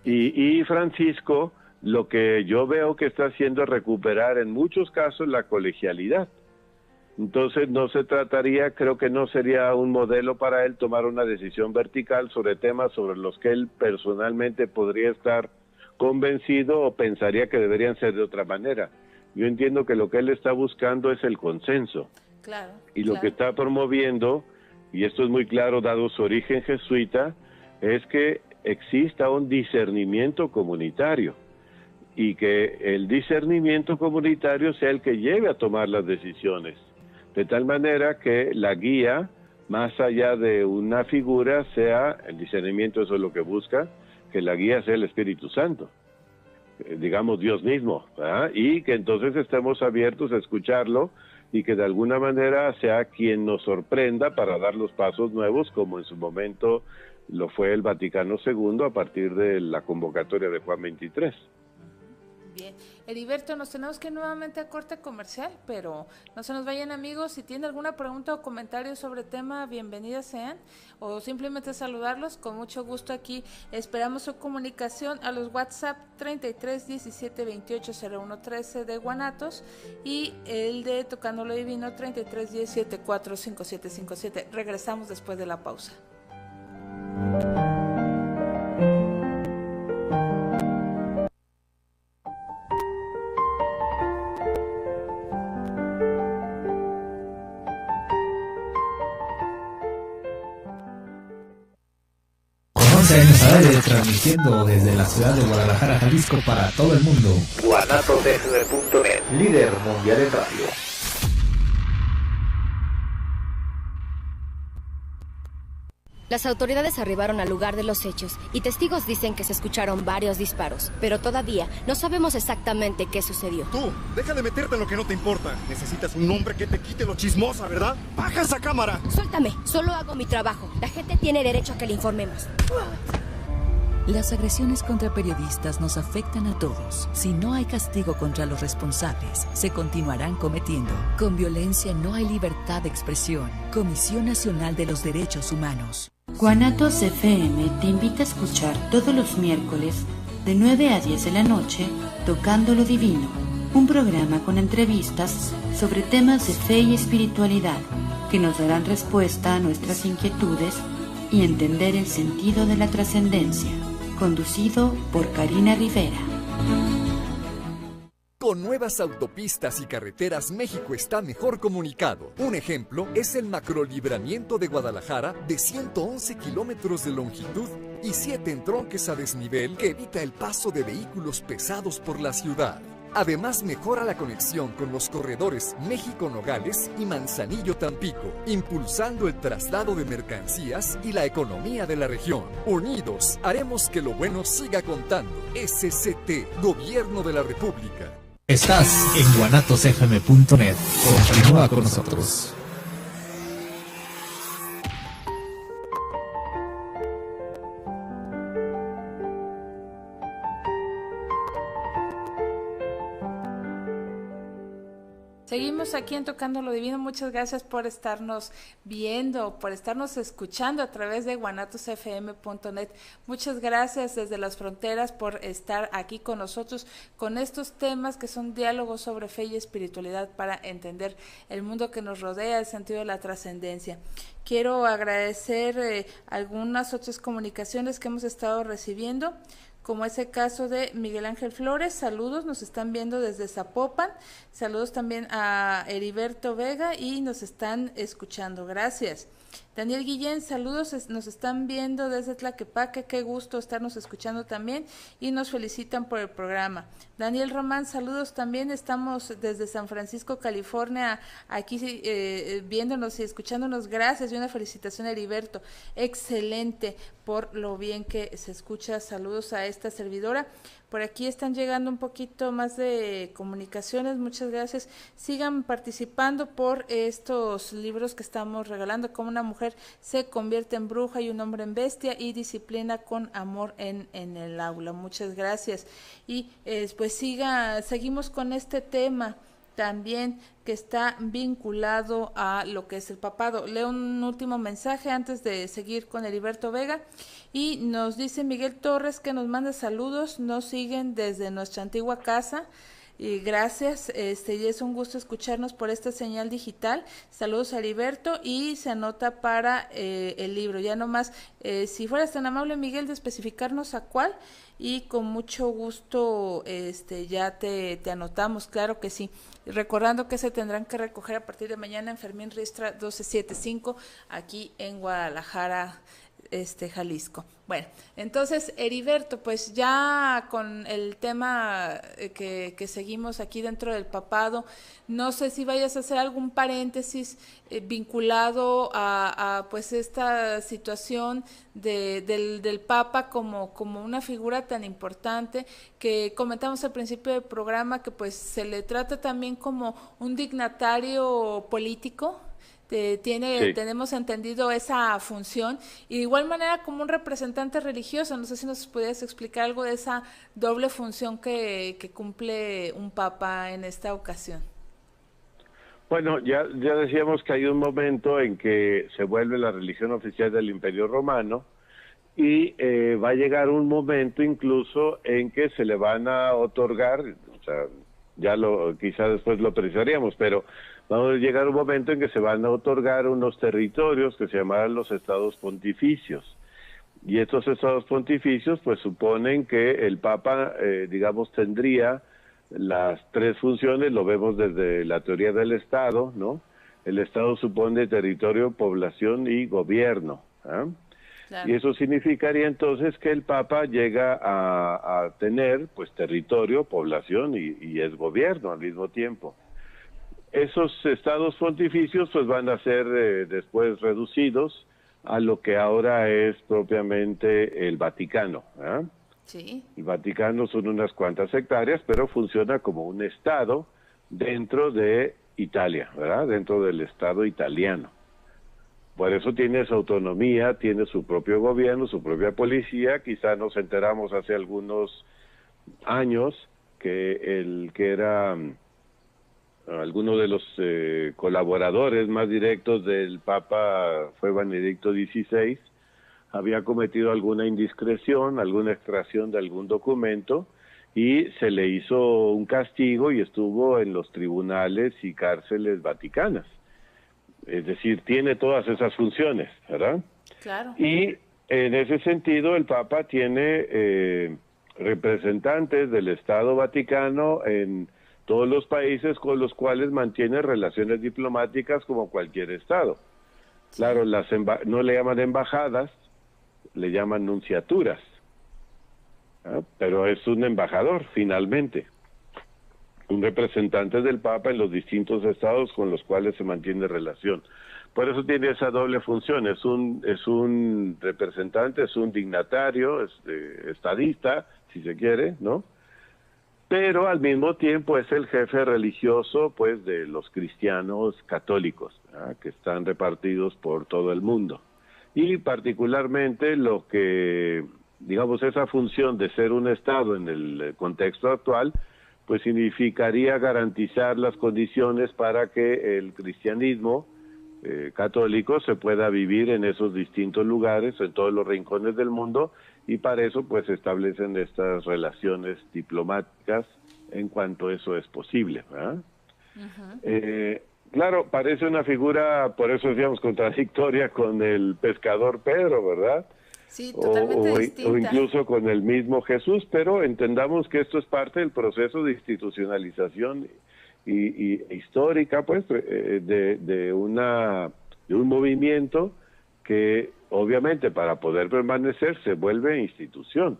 Speaker 3: Y Francisco, lo que yo veo que está haciendo es recuperar en muchos casos la colegialidad. Entonces no se trataría, creo que no sería un modelo para él tomar una decisión vertical sobre temas sobre los que él personalmente podría estar convencido o pensaría que deberían ser de otra manera. Yo entiendo que lo que él está buscando es el consenso.
Speaker 2: Claro.
Speaker 3: Y lo que está promoviendo, y esto es muy claro dado su origen jesuita, es que exista un discernimiento comunitario y que el discernimiento comunitario sea el que lleve a tomar las decisiones. De tal manera que la guía, más allá de una figura, sea el discernimiento, eso es lo que busca, que la guía sea el Espíritu Santo, digamos Dios mismo, ¿verdad? Y que entonces estemos abiertos a escucharlo y que de alguna manera sea quien nos sorprenda para dar los pasos nuevos, como en su momento lo fue el Vaticano II a partir de la convocatoria de Juan XXIII.
Speaker 2: Bien, Heriberto, nos tenemos que ir nuevamente a corte comercial, pero no se nos vayan, amigos. Si tienen alguna pregunta o comentario sobre el tema, bienvenidas sean, o simplemente saludarlos, con mucho gusto aquí esperamos su comunicación a los WhatsApp 33 17 28 01 13 de Guanatos y el de Tocando lo Divino 33 17 4 57 57. Regresamos después de la pausa.
Speaker 4: Años al aire, transmitiendo desde la ciudad de Guadalajara, Jalisco, para todo el mundo.
Speaker 5: guanatosfm.net, líder mundial en radio.
Speaker 7: Las autoridades arribaron al lugar de los hechos y testigos dicen que se escucharon varios disparos, pero todavía no sabemos exactamente qué sucedió.
Speaker 8: Tú, deja de meterte en lo que no te importa. Necesitas un hombre que te quite lo chismosa, ¿verdad? ¡Baja esa cámara!
Speaker 7: Suéltame, solo hago mi trabajo. La gente tiene derecho a que le informemos.
Speaker 9: Las agresiones contra periodistas nos afectan a todos. Si no hay castigo contra los responsables, se continuarán cometiendo. Con violencia no hay libertad de expresión. Comisión Nacional de los Derechos Humanos.
Speaker 10: Guanatos FM te invita a escuchar todos los miércoles de 9 a 10 de la noche Tocando lo Divino, un programa con entrevistas sobre temas de fe y espiritualidad que nos darán respuesta a nuestras inquietudes y entender el sentido de la trascendencia. Conducido por Karina Rivera.
Speaker 11: Con nuevas autopistas y carreteras, México está mejor comunicado. Un ejemplo es el macrolibramiento de Guadalajara de 111 kilómetros de longitud y 7 entronques a desnivel que evita el paso de vehículos pesados por la ciudad. Además, mejora la conexión con los corredores México-Nogales y Manzanillo-Tampico, impulsando el traslado de mercancías y la economía de la región. Unidos, haremos que lo bueno siga contando. SCT, Gobierno de la República.
Speaker 4: Estás en guanatosfm.net. Continúa con nosotros.
Speaker 2: Seguimos aquí en Tocando lo Divino. Muchas gracias por estarnos viendo, por estarnos escuchando a través de guanatosfm.net. Muchas gracias desde las fronteras por estar aquí con nosotros con estos temas que son diálogos sobre fe y espiritualidad para entender el mundo que nos rodea, el sentido de la trascendencia. Quiero agradecer algunas otras comunicaciones que hemos estado recibiendo, como ese caso de Miguel Ángel Flores. Saludos, nos están viendo desde Zapopan. Saludos también a Heriberto Vega y nos están escuchando. Gracias. Daniel Guillén, saludos, nos están viendo desde Tlaquepaque, qué gusto estarnos escuchando también y nos felicitan por el programa. Daniel Román, saludos también, estamos desde San Francisco, California, aquí viéndonos y escuchándonos, gracias y una felicitación a Heriberto, excelente por lo bien que se escucha, saludos a esta servidora. Por aquí están llegando un poquito más de comunicaciones, muchas gracias. Sigan participando por estos libros que estamos regalando, Cómo una mujer se convierte en bruja y un hombre en bestia, y Disciplina con amor en el aula. Muchas gracias. Y pues seguimos con este tema también que está vinculado a lo que es el papado. Leo un último mensaje antes de seguir con Heriberto Vega y nos dice Miguel Torres que nos manda saludos, nos siguen desde nuestra antigua casa y gracias, y es un gusto escucharnos por esta señal digital. Saludos a Heriberto y se anota para el libro. Ya nomás, si fueras tan amable Miguel de especificarnos a cuál, y con mucho gusto ya te anotamos, claro que sí. Recordando que se tendrán que recoger a partir de mañana en Fermín Ristra 1275 aquí en Guadalajara, Jalisco. Bueno, entonces Heriberto, pues ya con el tema que seguimos aquí dentro del papado, no sé si vayas a hacer algún paréntesis vinculado a pues esta situación del Papa como una figura tan importante que comentamos al principio del programa, que pues se le trata también como un dignatario político. Tenemos entendido esa función, y de igual manera como un representante religioso. No sé si nos pudieras explicar algo de esa doble función que cumple un papa en esta ocasión.
Speaker 3: Bueno, ya decíamos que hay un momento en que se vuelve la religión oficial del Imperio Romano, y va a llegar un momento incluso en que se le van a otorgar, o sea, quizá después lo precisaríamos, pero vamos a llegar un momento en que se van a otorgar unos territorios que se llamarán los estados pontificios. Y estos estados pontificios pues suponen que el Papa, digamos, tendría las tres funciones. Lo vemos desde la teoría del Estado, ¿no? El Estado supone territorio, población y gobierno, ¿eh? Claro. Y eso significaría entonces que el Papa llega a tener pues territorio, población y es gobierno al mismo tiempo. Esos estados pontificios pues van a ser después reducidos a lo que ahora es propiamente el Vaticano, ¿eh? Sí. El Vaticano son unas cuantas hectáreas, pero funciona como un estado dentro de Italia, ¿verdad? Dentro del estado italiano. Por eso tiene su autonomía, tiene su propio gobierno, su propia policía. Quizá nos enteramos hace algunos años que el que era alguno de los colaboradores más directos del Papa fue Benedicto XVI, había cometido alguna indiscreción, alguna extracción de algún documento, y se le hizo un castigo y estuvo en los tribunales y cárceles vaticanas. Es decir, tiene todas esas funciones, ¿verdad?
Speaker 2: Claro.
Speaker 3: Y en ese sentido el Papa tiene representantes del Estado Vaticano en todos los países con los cuales mantiene relaciones diplomáticas como cualquier Estado. Claro, no le llaman embajadas, le llaman nunciaturas, ¿ah? Pero es un embajador finalmente, un representante del Papa en los distintos estados con los cuales se mantiene relación. Por eso tiene esa doble función, es un representante, es un dignatario, es estadista, si se quiere, ¿no? Pero al mismo tiempo es el jefe religioso, pues, de los cristianos católicos, ¿verdad?, que están repartidos por todo el mundo. Y particularmente lo que, digamos, esa función de ser un Estado en el contexto actual, pues significaría garantizar las condiciones para que el cristianismo católico se pueda vivir en esos distintos lugares, en todos los rincones del mundo, y para eso pues se establecen estas relaciones diplomáticas en cuanto eso es posible, ¿verdad? Claro, parece una figura, por eso decíamos, contradictoria con el pescador Pedro, ¿verdad?
Speaker 2: Sí, totalmente distinta.
Speaker 3: O incluso con el mismo Jesús, pero entendamos que esto es parte del proceso de institucionalización y histórica, pues, de un movimiento que obviamente para poder permanecer se vuelve institución.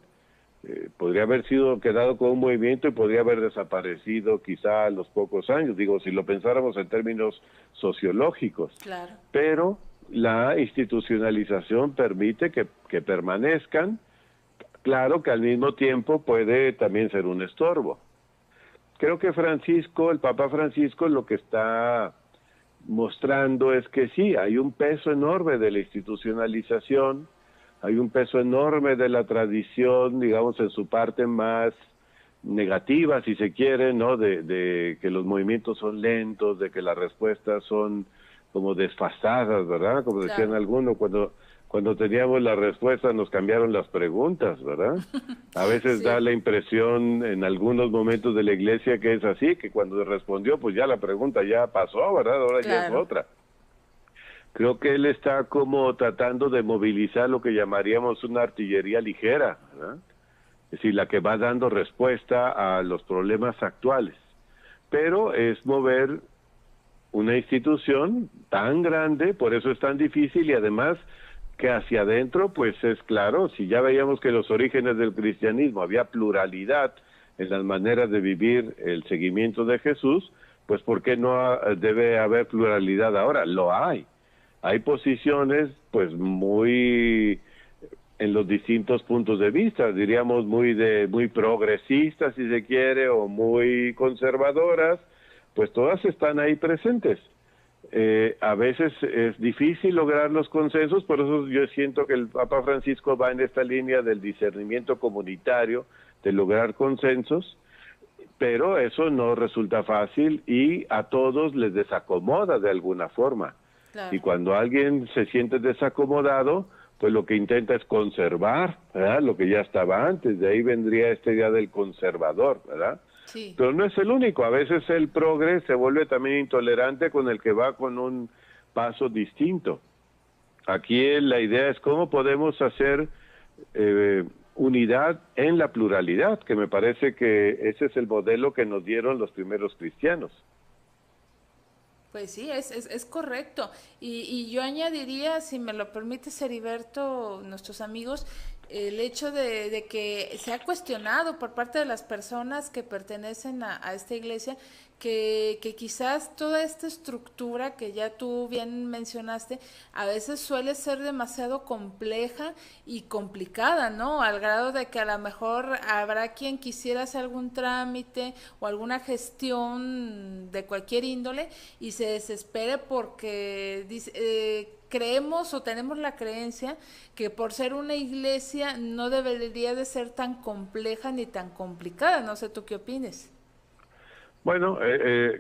Speaker 3: Podría haber quedado con un movimiento y podría haber desaparecido quizá a los pocos años, digo, si lo pensáramos en términos sociológicos.
Speaker 2: Claro.
Speaker 3: Pero la institucionalización permite que permanezcan, claro que al mismo tiempo puede también ser un estorbo. Creo que el Papa Francisco, lo que está mostrando es que sí, hay un peso enorme de la institucionalización, hay un peso enorme de la tradición, digamos, en su parte más negativa, si se quiere, ¿no? De que los movimientos son lentos, de que las respuestas son como desfasadas, ¿verdad? Como decían algunos, cuando teníamos la respuesta nos cambiaron las preguntas, ¿verdad? A veces da la impresión en algunos momentos de la iglesia que es así, que cuando respondió, pues ya la pregunta ya pasó, ¿verdad? Ahora ya es otra. Creo que él está como tratando de movilizar lo que llamaríamos una artillería ligera, ¿verdad? Es decir, la que va dando respuesta a los problemas actuales. Pero es mover una institución tan grande, por eso es tan difícil, y además que hacia adentro, pues es claro, si ya veíamos que los orígenes del cristianismo había pluralidad en las maneras de vivir el seguimiento de Jesús, pues ¿por qué no debe haber pluralidad ahora? Lo hay. Hay posiciones, pues muy en los distintos puntos de vista, diríamos muy progresistas, si se quiere, o muy conservadoras, pues todas están ahí presentes. A veces es difícil lograr los consensos, por eso yo siento que el Papa Francisco va en esta línea del discernimiento comunitario, de lograr consensos, pero eso no resulta fácil y a todos les desacomoda de alguna forma. Claro. Y cuando alguien se siente desacomodado, pues lo que intenta es conservar, ¿verdad?, lo que ya estaba antes. De ahí vendría esta idea del conservador, ¿verdad? Sí. Pero no es el único. A veces el progre se vuelve también intolerante con el que va con un paso distinto. Aquí la idea es cómo podemos hacer unidad en la pluralidad, que me parece que ese es el modelo que nos dieron los primeros cristianos.
Speaker 2: Pues sí, es correcto. Y yo añadiría, si me lo permite, Heriberto, nuestros amigos, el hecho de que se ha cuestionado por parte de las personas que pertenecen a esta iglesia, que quizás toda esta estructura que ya tú bien mencionaste, a veces suele ser demasiado compleja y complicada, ¿no? Al grado de que a lo mejor habrá quien quisiera hacer algún trámite o alguna gestión de cualquier índole y se desespere porque dice, creemos o tenemos la creencia que por ser una iglesia no debería de ser tan compleja ni tan complicada. No sé tú qué opines.
Speaker 3: Bueno,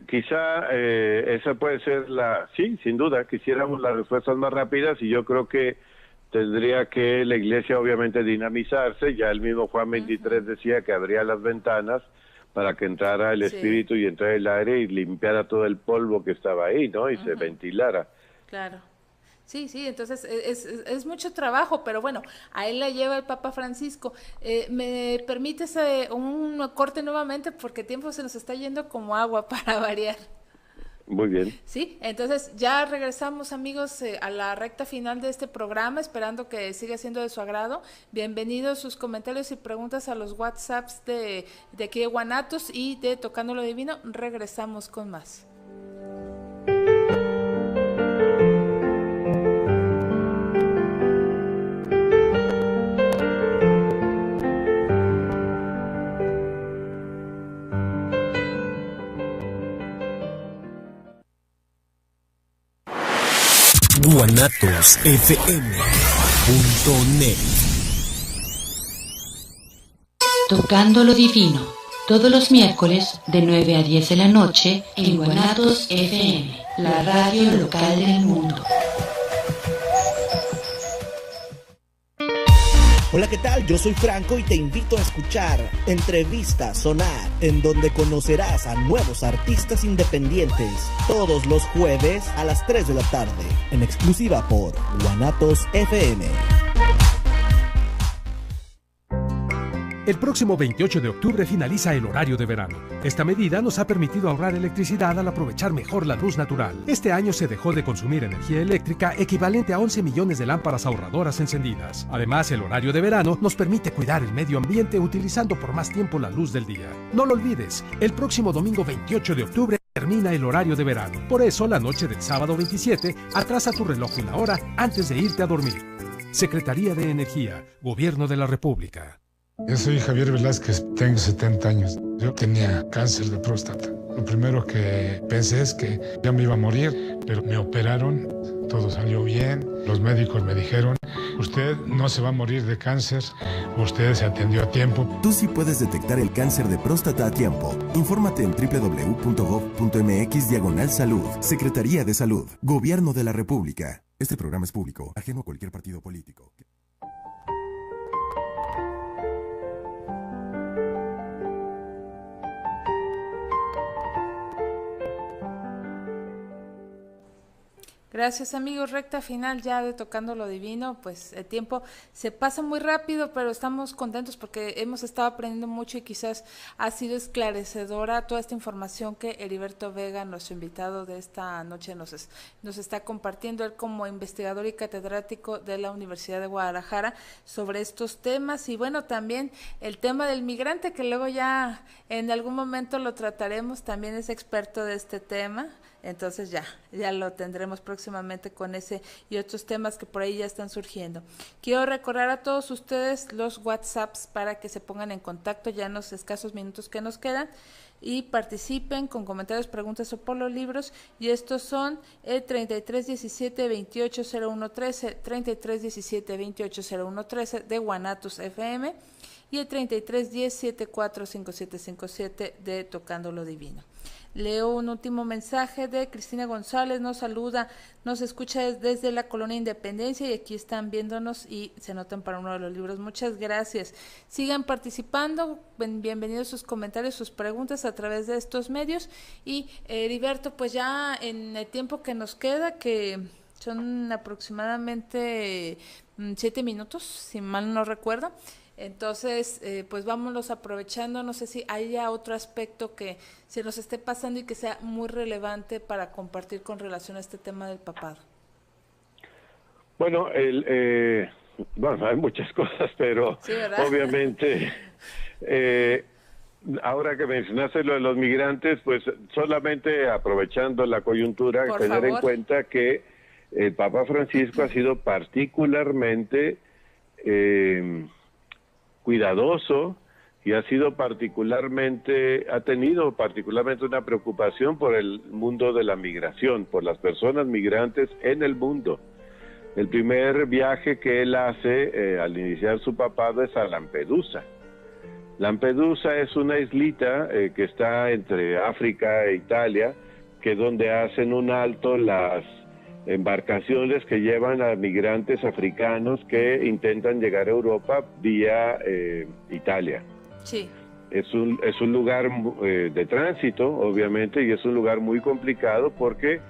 Speaker 3: quizá esa puede ser sí, sin duda, quisiéramos las respuestas más rápidas y yo creo que tendría que la iglesia obviamente dinamizarse. Ya el mismo Juan 23 decía que abría las ventanas para que entrara el espíritu y entrara el aire y limpiara todo el polvo que estaba ahí, ¿no? Y se ventilara.
Speaker 2: Claro. Sí, entonces es mucho trabajo, pero bueno, a él la lleva el Papa Francisco. ¿Me permites un corte nuevamente? Porque el tiempo se nos está yendo como agua para variar.
Speaker 3: Muy bien.
Speaker 2: Sí, entonces ya regresamos, amigos, a la recta final de este programa, esperando que siga siendo de su agrado. Bienvenidos sus comentarios y preguntas a los WhatsApps de aquí de Guanatos y de Tocando lo Divino. Regresamos con más.
Speaker 12: guanatosfm.net.
Speaker 10: Tocando lo Divino, todos los miércoles de 9 a 10 de la noche en Guanatos FM, la radio local del mundo.
Speaker 13: Hola, ¿qué tal? Yo soy Franco y te invito a escuchar Entrevista Sonar, en donde conocerás a nuevos artistas independientes, todos los jueves a las 3 de la tarde, en exclusiva por Guanatos FM.
Speaker 14: El próximo 28 de octubre finaliza el horario de verano. Esta medida nos ha permitido ahorrar electricidad al aprovechar mejor la luz natural. Este año se dejó de consumir energía eléctrica equivalente a 11 millones de lámparas ahorradoras encendidas. Además, el horario de verano nos permite cuidar el medio ambiente utilizando por más tiempo la luz del día. No lo olvides, el próximo domingo 28 de octubre termina el horario de verano. Por eso, la noche del sábado 27, atrasa tu reloj una hora antes de irte a dormir. Secretaría de Energía, Gobierno de la República.
Speaker 15: Yo soy Javier Velázquez, tengo 70 años. Yo tenía cáncer de próstata. Lo primero que pensé es que ya me iba a morir, pero me operaron, todo salió bien. Los médicos me dijeron, usted no se va a morir de cáncer, usted se atendió a tiempo.
Speaker 16: Tú sí puedes detectar el cáncer de próstata a tiempo. Infórmate en www.gov.mx/salud. Secretaría de Salud, Gobierno de la República. Este programa es público, ajeno a cualquier partido político.
Speaker 2: Gracias, amigos. Recta final ya de Tocando lo Divino. Pues el tiempo se pasa muy rápido, pero estamos contentos porque hemos estado aprendiendo mucho y quizás ha sido esclarecedora toda esta información que Heriberto Vega, nuestro invitado de esta noche, nos está compartiendo, él como investigador y catedrático de la Universidad de Guadalajara, sobre estos temas. Y bueno, también el tema del migrante, que luego ya en algún momento lo trataremos, también es experto de este tema. Entonces ya lo tendremos próximamente con ese y otros temas que por ahí ya están surgiendo. Quiero recordar a todos ustedes los WhatsApps para que se pongan en contacto ya en los escasos minutos que nos quedan y participen con comentarios, preguntas o por los libros. Y estos son el 3317-280113, 3317-280113 de Guanatos FM y el 3310-745757 de Tocando lo Divino. Leo un último mensaje de Cristina González, nos saluda, nos escucha desde la Colonia Independencia y aquí están viéndonos y se anotan para uno de los libros. Muchas gracias. Sigan participando, bienvenidos sus comentarios, sus preguntas a través de estos medios. Y Heriberto, pues ya en el tiempo que nos queda, que son aproximadamente 7 minutos, si mal no recuerdo. Entonces, pues vámonos aprovechando, no sé si haya otro aspecto que se nos esté pasando y que sea muy relevante para compartir con relación a este tema del papado.
Speaker 3: Bueno, hay muchas cosas, pero sí, obviamente, ahora que mencionaste lo de los migrantes, pues solamente aprovechando la coyuntura, tener en cuenta que el Papa Francisco ha sido particularmente cuidadoso y ha tenido particularmente una preocupación por el mundo de la migración, por las personas migrantes en el mundo. El primer viaje que él hace al iniciar su papado es a Lampedusa. Lampedusa es una islita que está entre África e Italia, que es donde hacen un alto las embarcaciones que llevan a migrantes africanos que intentan llegar a Europa vía Italia.
Speaker 2: Sí.
Speaker 3: Es un lugar de tránsito, obviamente, y es un lugar muy complicado porque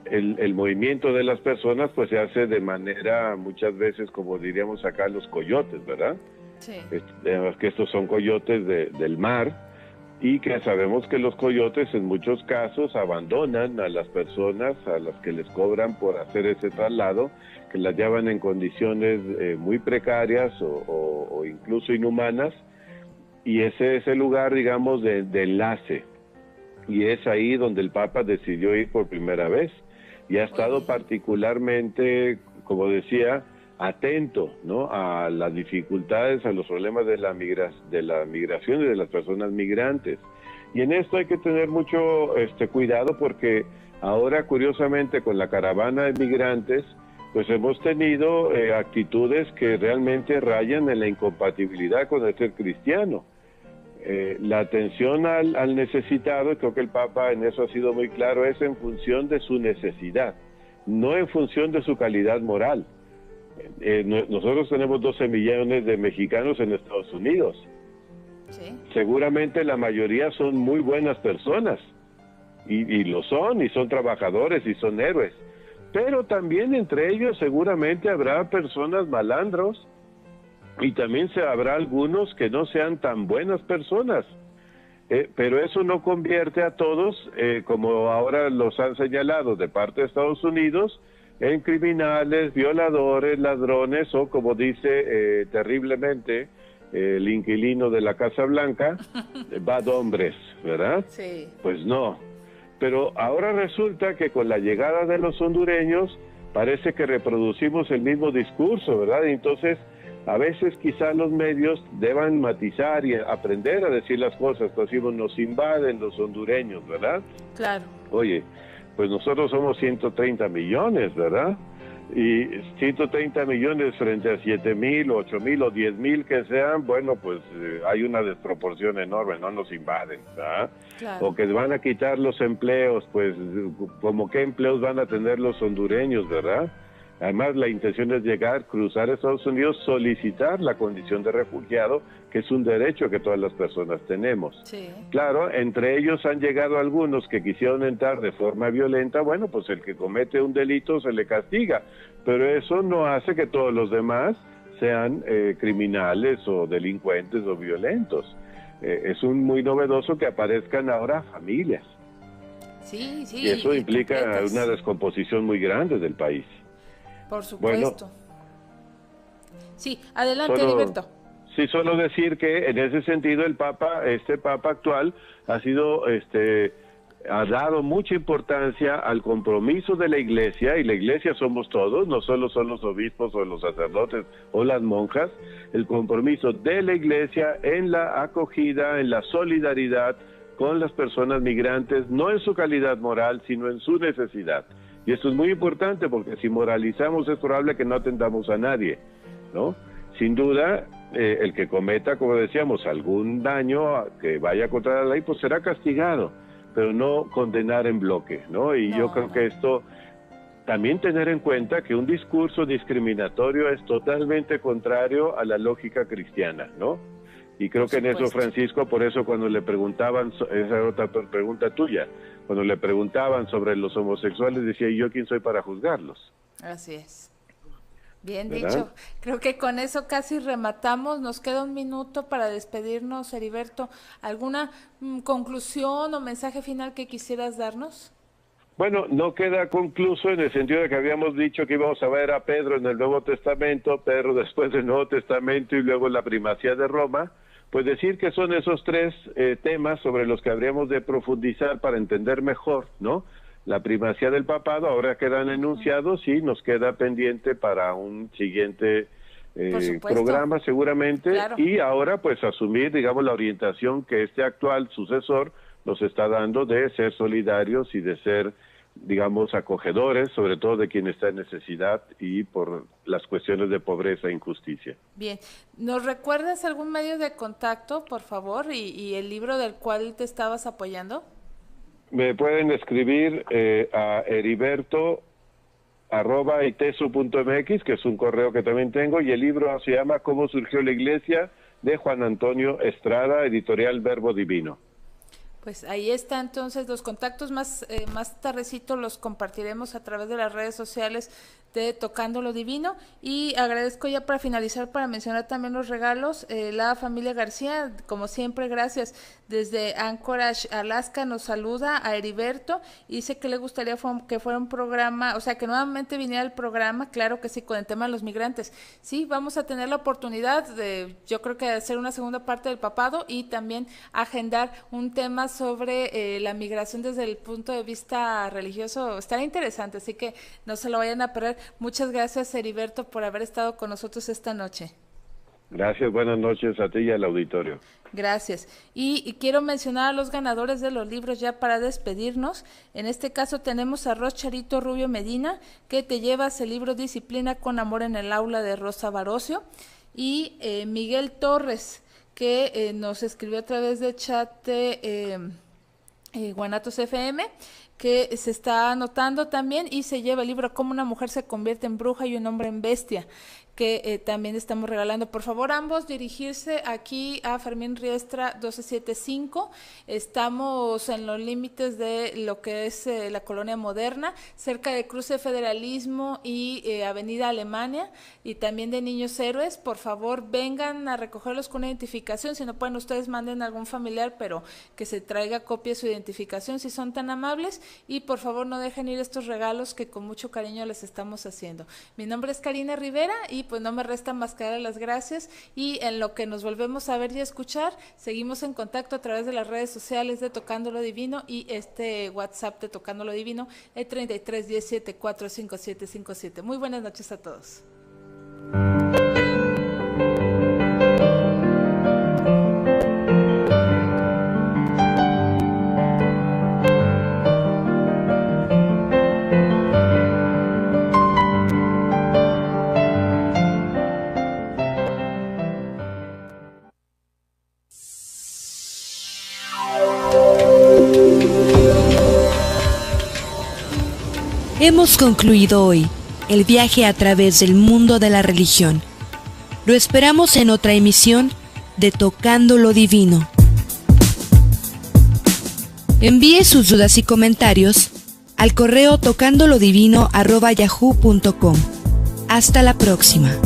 Speaker 3: el movimiento de las personas pues se hace de manera, muchas veces, como diríamos acá, los coyotes, ¿verdad?
Speaker 2: Sí.
Speaker 3: Que estos son coyotes del mar, y que sabemos que los coyotes en muchos casos abandonan a las personas a las que les cobran por hacer ese traslado, que las llevan en condiciones muy precarias o incluso inhumanas, y ese es el lugar, digamos, de enlace, y es ahí donde el Papa decidió ir por primera vez, y ha estado particularmente, como decía, atento, ¿no?, a las dificultades, a los problemas de la migración y de las personas migrantes. Y en esto hay que tener mucho cuidado, porque ahora, curiosamente, con la caravana de migrantes, pues hemos tenido actitudes que realmente rayan en la incompatibilidad con el ser cristiano. La atención al necesitado, creo que el Papa en eso ha sido muy claro, es en función de su necesidad, no en función de su calidad moral. Nosotros tenemos 12 millones de mexicanos en Estados Unidos.
Speaker 2: Sí.
Speaker 3: Seguramente la mayoría son muy buenas personas, y lo son, y son trabajadores, y son héroes. Pero también entre ellos seguramente habrá personas malandros, y también habrá algunos que no sean tan buenas personas. Pero eso no convierte a todos, como ahora los han señalado de parte de Estados Unidos, en criminales, violadores, ladrones, o como dice terriblemente el inquilino de la Casa Blanca, bad hombres, ¿verdad?
Speaker 2: Sí.
Speaker 3: Pues no. Pero ahora resulta que con la llegada de los hondureños parece que reproducimos el mismo discurso, ¿verdad? Entonces, a veces quizá los medios deban matizar y aprender a decir las cosas. Pues decimos, nos invaden los hondureños, ¿verdad?
Speaker 2: Claro.
Speaker 3: Oye, pues nosotros somos 130 millones, ¿verdad? Y 130 millones frente a 7,000, 8,000 o 10,000 que sean, bueno, pues hay una desproporción enorme, no nos invaden, ¿verdad?
Speaker 2: Claro.
Speaker 3: O que van a quitar los empleos, pues, ¿como qué empleos van a tener los hondureños, verdad? Además, la intención es cruzar a Estados Unidos, solicitar la condición de refugiado, que es un derecho que todas las personas tenemos.
Speaker 2: Sí.
Speaker 3: Claro, entre ellos han llegado algunos que quisieron entrar de forma violenta. Bueno, pues el que comete un delito se le castiga, pero eso no hace que todos los demás sean criminales o delincuentes o violentos. Es muy novedoso que aparezcan ahora familias.
Speaker 2: Sí, sí.
Speaker 3: Y eso implica
Speaker 2: completas.
Speaker 3: una descomposición muy grande del país.
Speaker 2: Por supuesto.
Speaker 3: Bueno,
Speaker 2: sí, adelante, Heriberto.
Speaker 3: Sí, solo decir que en ese sentido el Papa, este Papa actual, ha dado mucha importancia al compromiso de la Iglesia, y la Iglesia somos todos, no solo son los obispos o los sacerdotes o las monjas, el compromiso de la Iglesia en la acogida, en la solidaridad con las personas migrantes, no en su calidad moral, sino en su necesidad. Y esto es muy importante, porque si moralizamos es probable que no atendamos a nadie, ¿no? Sin duda, el que cometa, como decíamos, algún daño que vaya contra la ley, pues será castigado, pero no condenar en bloque, ¿no? Y yo creo que esto, también tener en cuenta que un discurso discriminatorio es totalmente contrario a la lógica cristiana, ¿no? Y creo que en eso, Francisco, por eso cuando le preguntaban, esa era otra pregunta tuya, cuando le preguntaban sobre los homosexuales, decía, ¿y yo quién soy para juzgarlos?
Speaker 2: Así es. Bien
Speaker 3: ¿verdad?
Speaker 2: dicho. Creo que con eso casi rematamos. Nos queda un minuto para despedirnos, Heriberto. ¿Alguna conclusión o mensaje final que quisieras darnos?
Speaker 3: Bueno, no queda concluso en el sentido de que habíamos dicho que íbamos a ver a Pedro en el Nuevo Testamento, Pedro después del Nuevo Testamento y luego la primacía de Roma. Pues decir que son esos tres temas sobre los que habríamos de profundizar para entender mejor, ¿no? La primacía del papado, ahora quedan enunciados y nos queda pendiente para un siguiente programa seguramente, claro. Y ahora pues asumir, digamos, la orientación que este actual sucesor nos está dando de ser solidarios y de ser, digamos, acogedores, sobre todo de quien está en necesidad y por las cuestiones de pobreza e injusticia.
Speaker 2: Bien, ¿nos recuerdas algún medio de contacto, por favor, y el libro del cual te estabas apoyando?
Speaker 3: me pueden escribir a heriberto@itesu.mx, que es un correo que también tengo, y el libro se llama ¿Cómo surgió la iglesia?, de Juan Antonio Estrada, editorial Verbo Divino.
Speaker 2: Pues ahí está entonces los contactos, más tardecito los compartiremos a través de las redes sociales de Tocando lo Divino. Y agradezco ya para finalizar, para mencionar también los regalos, la familia García, como siempre, gracias. Desde Anchorage, Alaska, nos saluda a Heriberto y dice que le gustaría que fuera un programa, o sea, que nuevamente viniera el programa, claro que sí, con el tema de los migrantes. Sí, vamos a tener la oportunidad de, yo creo que hacer una segunda parte del papado y también agendar un tema sobre la migración desde el punto de vista religioso. Estará interesante, así que no se lo vayan a perder. Muchas gracias, Heriberto, por haber estado con nosotros esta noche.
Speaker 3: Gracias, buenas noches a ti y al auditorio.
Speaker 2: Gracias. Y quiero mencionar a los ganadores de los libros ya para despedirnos. En este caso tenemos a Rocharito Rubio Medina, que te llevas el libro Disciplina con Amor en el Aula de Rosa Barocio, y Miguel Torres, que nos escribió a través de chat Guanatos FM, que se está anotando también y se lleva el libro Cómo una mujer se convierte en bruja y un hombre en bestia, que también estamos regalando. Por favor, ambos dirigirse aquí a Fermín Riestra 1275. Estamos en los límites de lo que es la Colonia Moderna, cerca de Cruce Federalismo y Avenida Alemania, y también de Niños Héroes. Por favor, vengan a recogerlos con una identificación. Si no pueden, ustedes manden a algún familiar, pero que se traiga copia de su identificación si son tan amables. Y por favor, no dejen ir estos regalos que con mucho cariño les estamos haciendo. Mi nombre es Karina Rivera y pues no me resta más que dar las gracias, y en lo que nos volvemos a ver y a escuchar, seguimos en contacto a través de las redes sociales de Tocando lo Divino y este WhatsApp de Tocando lo Divino, el 3317455757. Muy buenas noches a todos.
Speaker 1: Hemos concluido hoy el viaje a través del mundo de la religión. Lo esperamos en otra emisión de Tocando lo Divino. Envíe sus dudas y comentarios al correo tocandolodivino@yahoo.com. Hasta la próxima.